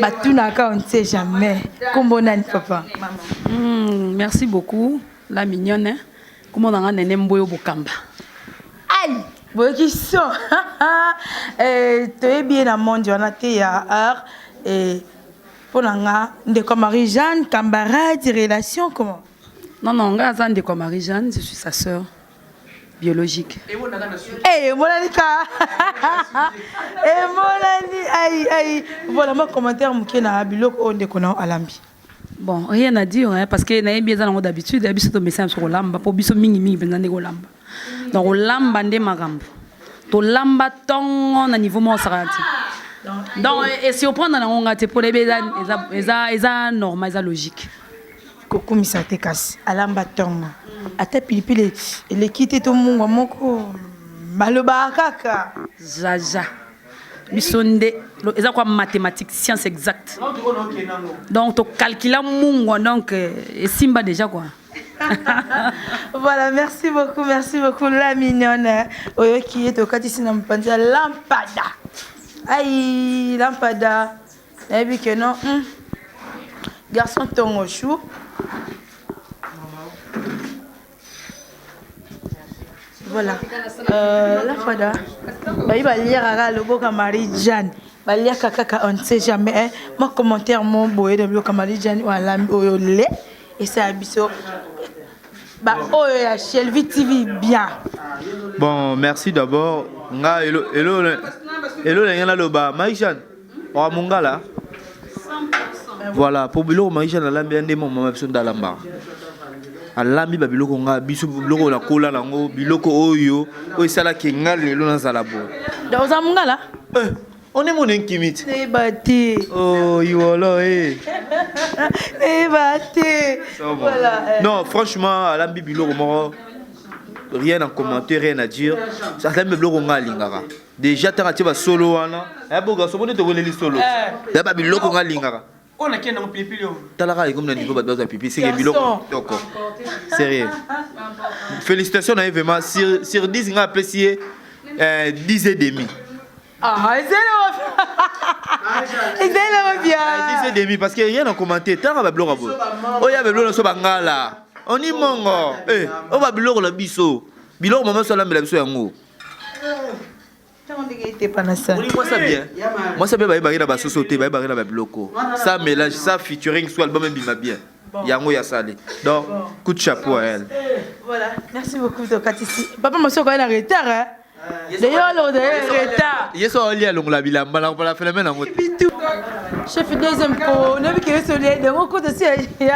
Batuna ka on ne sait jamais. Kombo nani papa. Merci beaucoup la mignonne. Hein? Comment on a nene mboyo bokamba. Aïe. Bon qui sont. Tu es bien dans le monde on a été à et pour nga ndeko Marie-Jeanne camarade relation comment? Non nga ndeko Marie-Jeanne, je suis sa sœur biologique. Eh Monanika. Eh Monani aïe voilà mon commentaire muké na biloko ndeko na alambi. Bon, rien à dire hein, parce que na bien dans d'habitude biso to message sur lamba pour biso mingi penza ndeko lamba. Donc lamba ndé magambo. To lamba tongo na niveau mo sarati. Donc et si on prend dans on te pour les eza normal eza logique. Koko misate kasi alamba tongo. Ata pilipili ele kite to mungu moko maloba kaka. Jaja. Bisonde eza quoi mathématiques science exacte. Donc to calculer mungu donc et simba déjà quoi. Voilà, merci beaucoup la mignonne. Oyo qui est au katisi na mpanza lampada. Aïe, lampada. Et puis que non. Garçon tongo chou. Voilà. Lampada. Bah il va lire à le beau Marie-Jeanne. Va lire kaka on ne sait jamais. Mon commentaire mon boy de beau Marie-Jeanne ou la lait et ça abisso. Bah oh ya Shelvi TV bien. Bon, merci d'abord. Nga hello lengena loba Marie-Jeanne. Wa mungala. Voilà, pour biloko Marie-Jeanne alambi ande mon mama biso ndalamba. Alambi ba biloko nga biso biloko la kola nango biloko oyo sala ke nga lelo na zala bo. Dans za mungala? On est mon inkimite. C'est battu. Oh, yolo C'est battu. Voilà. Non, franchement, alambi biloko moro rien à commenter, rien à dire. Ça alambi biloko nga lingara. Déjà tant que solo wana. Eh boga so bonne te voleli solo. D'abord biloko nga lingara. On a qui dans pipi là. Talaka comme na niveau ba pipi, c'est biloko. D'accord. Sérieux. Félicitations à vraiment sur 10 nga apprécié 10 et demi. Ah, c'est bien. 10 et demi parce que rien à commenter. Tant que biloko bo. Oh ya biloko so bangala. On y mongo. On va biloko la biso. Biloko maman so la mbela biso yango. Moi ça bien. Moi ça bien ba ira ba société ba ira ba biloko. Ça mélange ça featuring sur album même bien. Yango ya salé. Donc coup de chapeau à elle. Voilà, merci beaucoup de Katisi. Papa monsieur quand il est en retard hein. D'ailleurs le retard. Yeso oli along la bilamba la la phénomène en mode. Chef deuxième po, ne bi que solé de mon côté il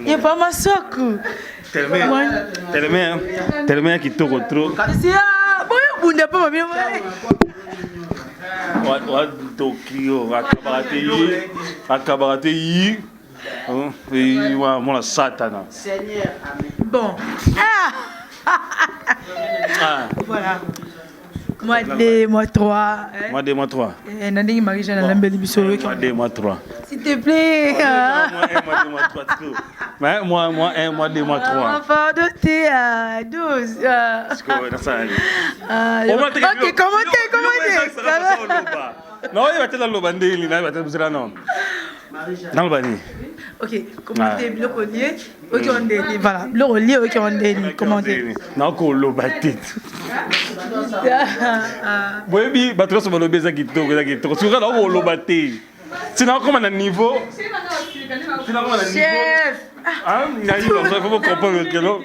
y a pas ma soku. Tellement qui tourne trop. Si boyo bunda pas bien. Wa Tokyo akabarate yi. Et wa mon satana. Seigneur. Bon. Voilà. Moi 2, moi 3. Moi 2, moi 3. Nandingi Marie-Jeanne Lambeli biso. Moi 2, moi 3. S'il te plaît. Moi 1, moi 2, moi 3. Pardon, t'es à 12. Ok, commentez. Non, il va te dans le bandé, il va te dans le bandé. Ok, commenter biloko lié. Ok, on dit voilà, biloko lié, ok, on dit commenter. Na ko lo batit. Boyebi batro so balobi za kitoko. Soka na ko lo batit. Sina ko na niveau. Chef. Ah, na yo so faut comprendre que non.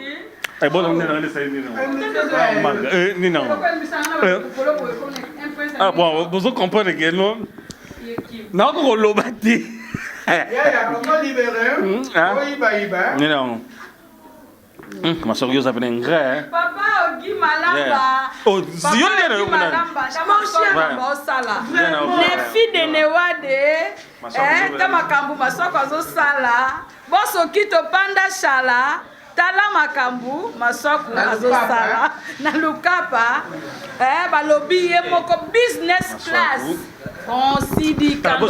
Ay bon on est dans les salles ni non. Ah bon, vous comprenez que non. Na ko lo batit. Ma soeur yo s'appelle Ngre. Papa Ogi Malamba. Oh, Zion est là. Mon chien Malamba Osala. Les filles de Newade. Tamakambu masoko azosala. Boso kito panda shala. Tala makambu masoko azosala. Na lukapa. Balobi ye moko business class. On s'y dit quand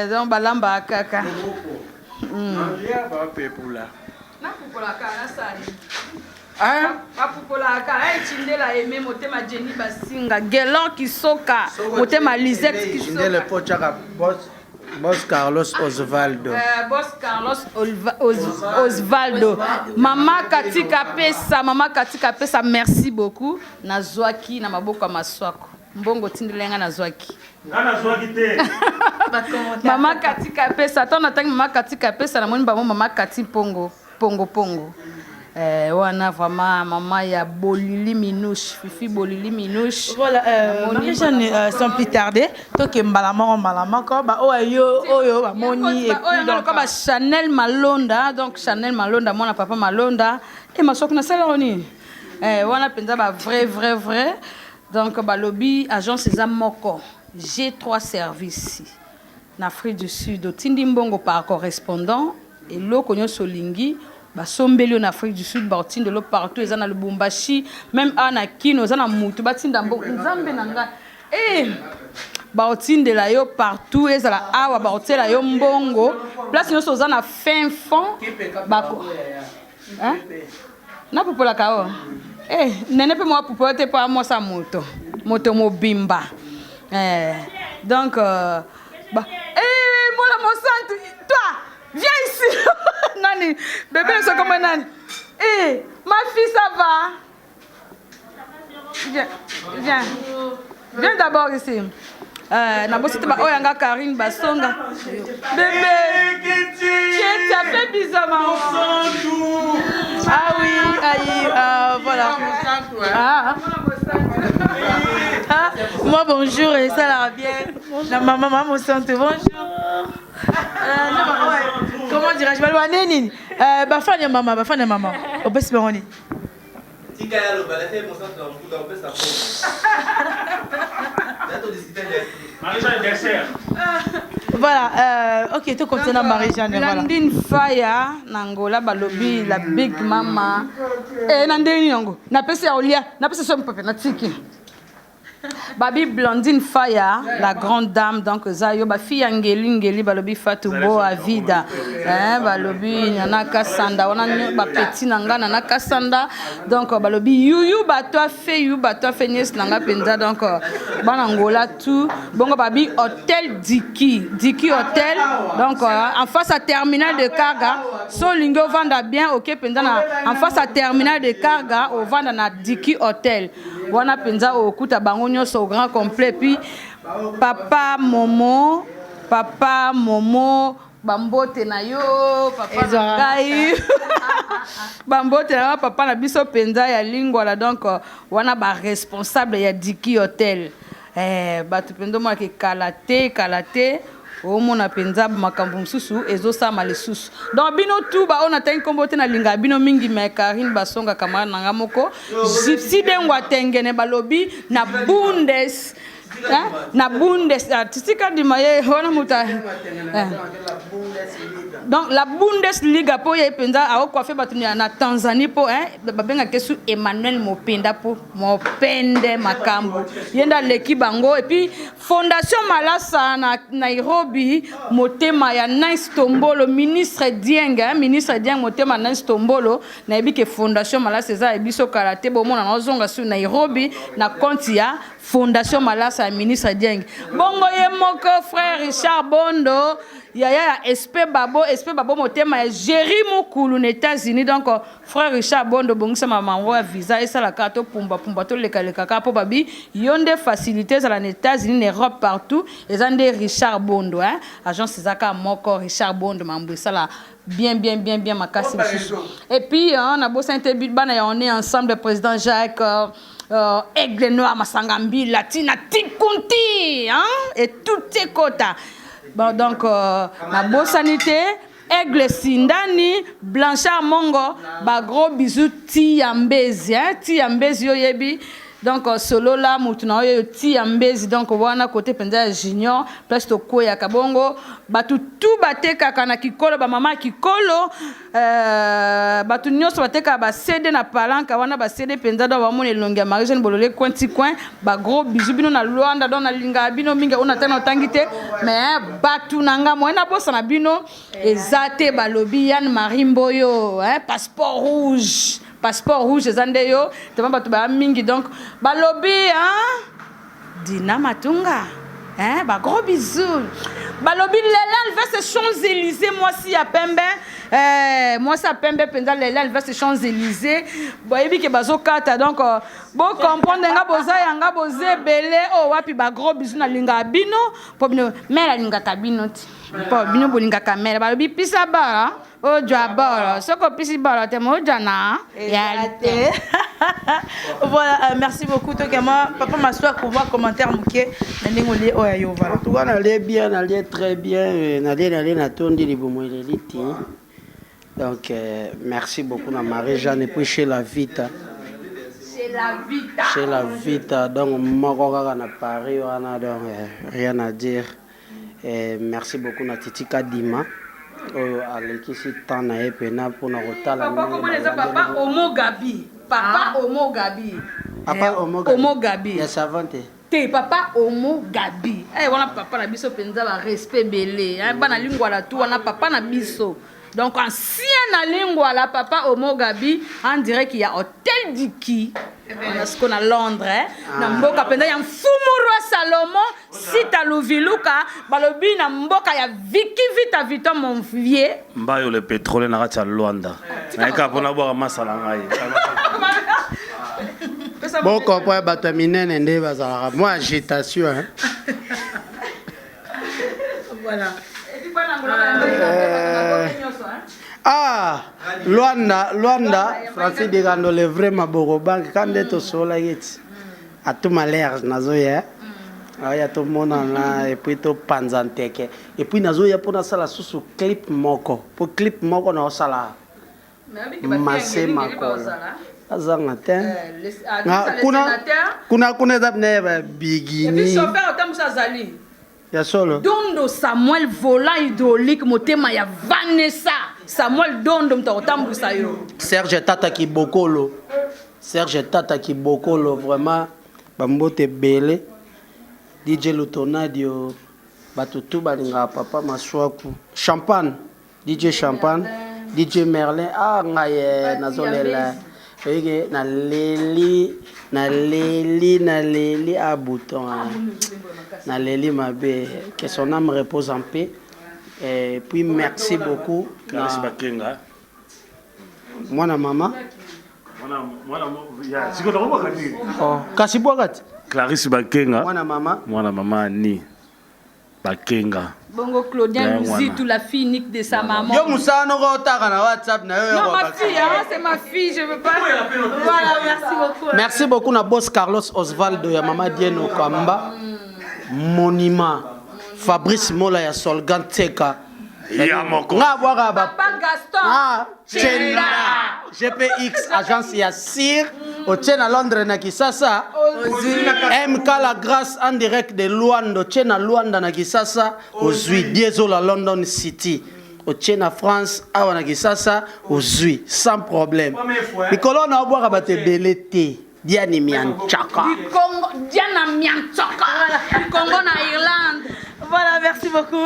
donc balamba kaka. Maria va pepula. Na pupola kana sali. Pupola kana chindela eme motema Jenny Basinga, Gelon Kisoka, motema Lisette Kisoka. Chindela pochaka boss Carlos Osvaldo. Boss Carlos Osvaldo. Maman Katika Pesa, merci beaucoup. Nazwaki na maboko maswako. Mbongo tindelenga nazwaki. Nazwaki te. Maman Katika Pesa, attends attends Maman Katika Pesa na moni ba Maman Kati Pongo. Wana vraiment maman ya Bolili Minouche, Fifi Bolili Minouche. Voilà, Marie-Jeanne sans plus tarder, to ke malama ko ba oyo ba moni et puis donc ba Chanel Malonda, donc Chanel Malonda mon papa Malonda et ma sokuna saloni. Wana penza ba vrai. Donc ba lobby agence César Moko. G3 services en Afrique du Sud, au Tindimbongo par correspondant et l'eau konyo solingi. Basombeli en Afrique du Sud, de l'eau partout, ils ont le Lubumbashi, même à Nakino, ils ont Moutou, Batindambo, Nzambe Nanga. Et Baotin de la yo partout, ils ont la awa, Baotin la yo mbongo. Place nous sommes à fin fond. Bako. Hein? Na pour la kao. Nene pe moi pour te pas moi sa moto. Moto mobimba. Donc moi la mon toi. Viens ici. Nani, bébé, c'est comme Nani. Ma fille, ça va? Viens d'abord ici. Oyanga Karine Basonga. Bébé, tu as fait bizarre, maman. Ah oui, voilà. Moi, bonjour, et ça va bien. La maman, mon santé, bonjour. Comment dirais-je? Je vais aller Nini. Bafane maman. Au best Baroni. Voilà, ok, tout concernant Marie-Jeanne. Landine Faya, Nangola, Balobi, la Big Mama. Et Nandini Nango. Napesi Aulia, napesi son papa, Natiki. Babi Blandine Faya, la grande dame, donc Zayo, ba fille Ngeli, Balobi Fatoubo, Avida, Balobi, Nana Sanda, on a ba petit Nanga, Nana Sanda, donc Balobi, You, Batoa fait Nies Nanga Penza, donc Banangola, tout, bon, Babi, Hôtel Diki Hôtel, donc en face à terminal de Karga, Solingo vanda bien, ok, Penza, en face à terminal de Karga, au vanda na Diki Hôtel. Wana penza au kuta bangonyo au grand complet puis papa momo bambote na yo papa ngai bambote na papa na biso penza ya lingwa la donc wana ba responsable ya Diki Hotel batu pendo mo ke kalate o mona penza makambo msusu ezosama lisusu donc bino tu ba on atteint kombote na linga bino mingi me Karine Basonga kamara nanga moko gypsy dengwa tengene balobi na bundes tisika di maye wana muta Donc la Bundesliga pour y penza a coiffé batuni na Tanzanie pour babenga kesu Emmanuel Mopenda pour Mopende makambo. Yenda l'équipe bango et puis Fondation Malasa na Nairobi motema ya Nice Tombolo ministre Dieng motema Nice Tombolo na yebi ke Fondation Malasa za ebiso karaté bo mona na zonga su Nairobi na konti ya Fondation Malasa ministre Dieng. Bongo ye moko frère Richard Bondo ya SP Babo motema ya Jerry Mokulu aux États-Unis donc frère Richard Bondo bongisa maman visa et ça la carte pumba to le kaka po babi yonde facilités à les États-Unis Europe partout et ande Richard Bondo agence Zaka moko Richard Bondo mambo ça la bien makasi. Et puis on a bossé interview bana on est ensemble le président Jacques Aigle Noir Masangambi Latina Tikunti et tout tes quotas. Bon donc la bonne sanité Aigle Sindani Blanchard Mongo ba gros bisous Tiambezi Tiambezi yoyebi donc solo là mutuna yo Tiambezi donc wana côté penza junior place to koya kabongo batu tout bateka kana kikolo ba mama kikolo batu nyonso bateka ba CD na palanka wana ba CD penza do ba mona longa Marie-Jeanne Bololé coin ba gros bisous bino na Luanda do na linga bino minga ona tana otangite mais batu nanga moena bossa na bino ezate balobi Yann Marimboyo passeport rouge zandeyo te ba ba mingi donc balobi Dina Matunga ba gros bisous balobi Léla vers ces Champs-Élysées moi si à Pembe moi ça Pembe pendant Léla vers ces Champs-Élysées boyebi ke bazokata donc bo comprendre nga boza yanga boze belé wapi ba gros bisous na linga bino po bino mela linga kabino ti po bino bolinga kamera balobi pisa bara Bora, voilà, merci beaucoup. Papa m'assoit pour voir commentaire mouké. En tout cas, n'allez bien, n'allez très bien, n'allez n'attendre les bons donc merci beaucoup à Marie-Jeanne et puis chez la Vita. Chez la Vita, donc moi na Paris, on a donc rien à dire. Et merci beaucoup à Titi Kadima. Alekisi tana epena pona kotala papa Omo Gabi papa Omo Gabi ya savante te papa Omo Gabi wana papa na biso penza ba respect belé bana lingwa la tout wana papa na biso donc ancien na lingwa la papa Omo Gabi on dirait qu'il y a hôtel Diki parce qu'on a Londres na mboka penza ya mfumu roi Salomon sita luviluka balobi na mboka ya Viki Vita Vito mon vieux mbayo le pétrole na kati ya Luanda na ka pona boka masala ngai bon comprendre bato minene nde bazala moi agitation voilà Luanda Francis de Gandole vraiment Borobank quand est au soleil à tout malheur nazoya aya to mona na et puis to panzanteke et puis nazoya pona sala susu clip moko po clip moko na sala masse makola azanga te kuna zabne bigini et puis chauffeur otambusa zali ya solo Dondo Samuel volant hydraulique motema ya Vanessa Samuel Dondo mtaotambusa yo Serge Tata Kibokolo vraiment bambote belé DJ Lutonadio batutu balinga papa maswaku champagne DJ champagne DJ Merlin ngaye nazolela ege na leli à bouton na leli mabe que son âme repose en paix et puis merci beaucoup Clarisse Bakenga mwana mama ya siko na wakati kasi bwakati Clarisse Bakenga mwana mama ni Bakenga bongo Claudien Luzitu la fille unique de sa maman yo musano ko taka na WhatsApp na yo non ma fille c'est ma fille je veux pas voilà merci beaucoup na boss Carlos Osvaldo ya mama Dieno Kamba monument Fabrice Mola ya Solgan Teka ya moko papa Gaston Chenda GPX agence ya Sir au Tchena Londres na Kisasa MK la grâce en direct de Luanda Tchena Luanda na Kisasa aux Diesel à London City otie na France awa na Kisasa ozwi sans problème mikolo na obwaka bato ebele te Diana Mianchaka Diana Mianchaka Congo na Irlande. Voilà, merci beaucoup.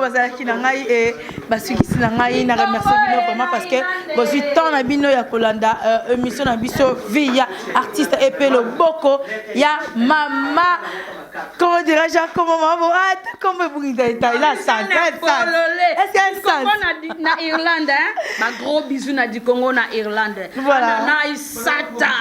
Bazalaki na ngai et basukisi na ngai na remercier bino vraiment parce que bozui temps na bino ya kolanda émission na biso via artiste EP Loboko ya mama. Comment dirais-je, comment maman, comment vous dites là, ça, est-ce qu'elle Congo na Irlande, hein? Un gros bisou na du Congo na Irlande. Voilà. Na Isata.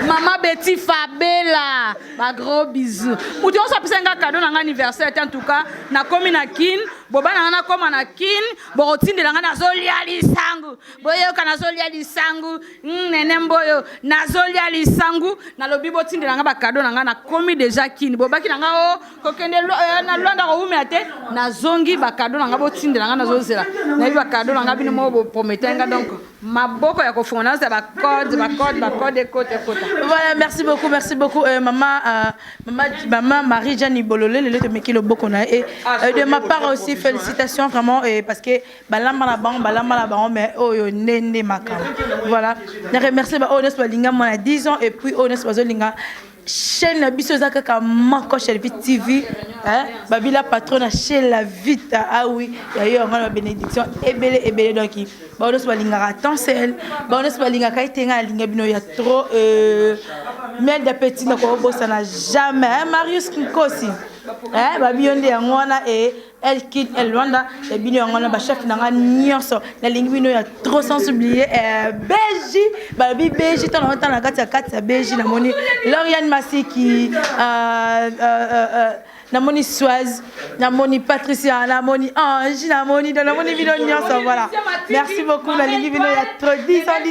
Maman Betty Fabela, un gros bisou. Ou tu as ça un cadeau dans l'anniversaire en tout cas, na komi na kin, boba na koma na kin, borotine de la na zolia lisangu. Boyo kana zolia lisangu, nenemboyo na zolia lisangu, na lobi botine de la ba cadeau na komi déjà kin boba ki na o kokende na lwanda ko umete na zongi ba cadeau na botinde na zozela na ba cadeau na bino mo bo prometenga donc maboko ya kofona za ba code côté. Voilà, merci beaucoup maman Marie-Jeanne Bololé le te meki Loboko na et de ma part aussi félicitations vraiment parce que balamba la banc mais oyo nende makam. Voilà, je remercie ba Honest Balinga moi 10 ans et puis Honest Bazolinga chaîne bisoza kaka mako Shelvit TV hein babila patronne chez la vite ah oui d'ailleurs on a bénédiction ebele donc Honest Balinga attention Honest Balinga kaitenga linga bino ya trop miel de petit na ko bossa na jamais Marius Nkosi hein babionde ngona et Elkin Elwanda et bino ngona ba chef na nyonso na lingi bino ya trop sans oublier Beji babi Beji tant na kati ya Beji na moni Lauriane Masiki na moni Swaz na moni Patricia na moni Ange na moni bino nyonso voilà merci beaucoup na lingi bino ya trop 10 ans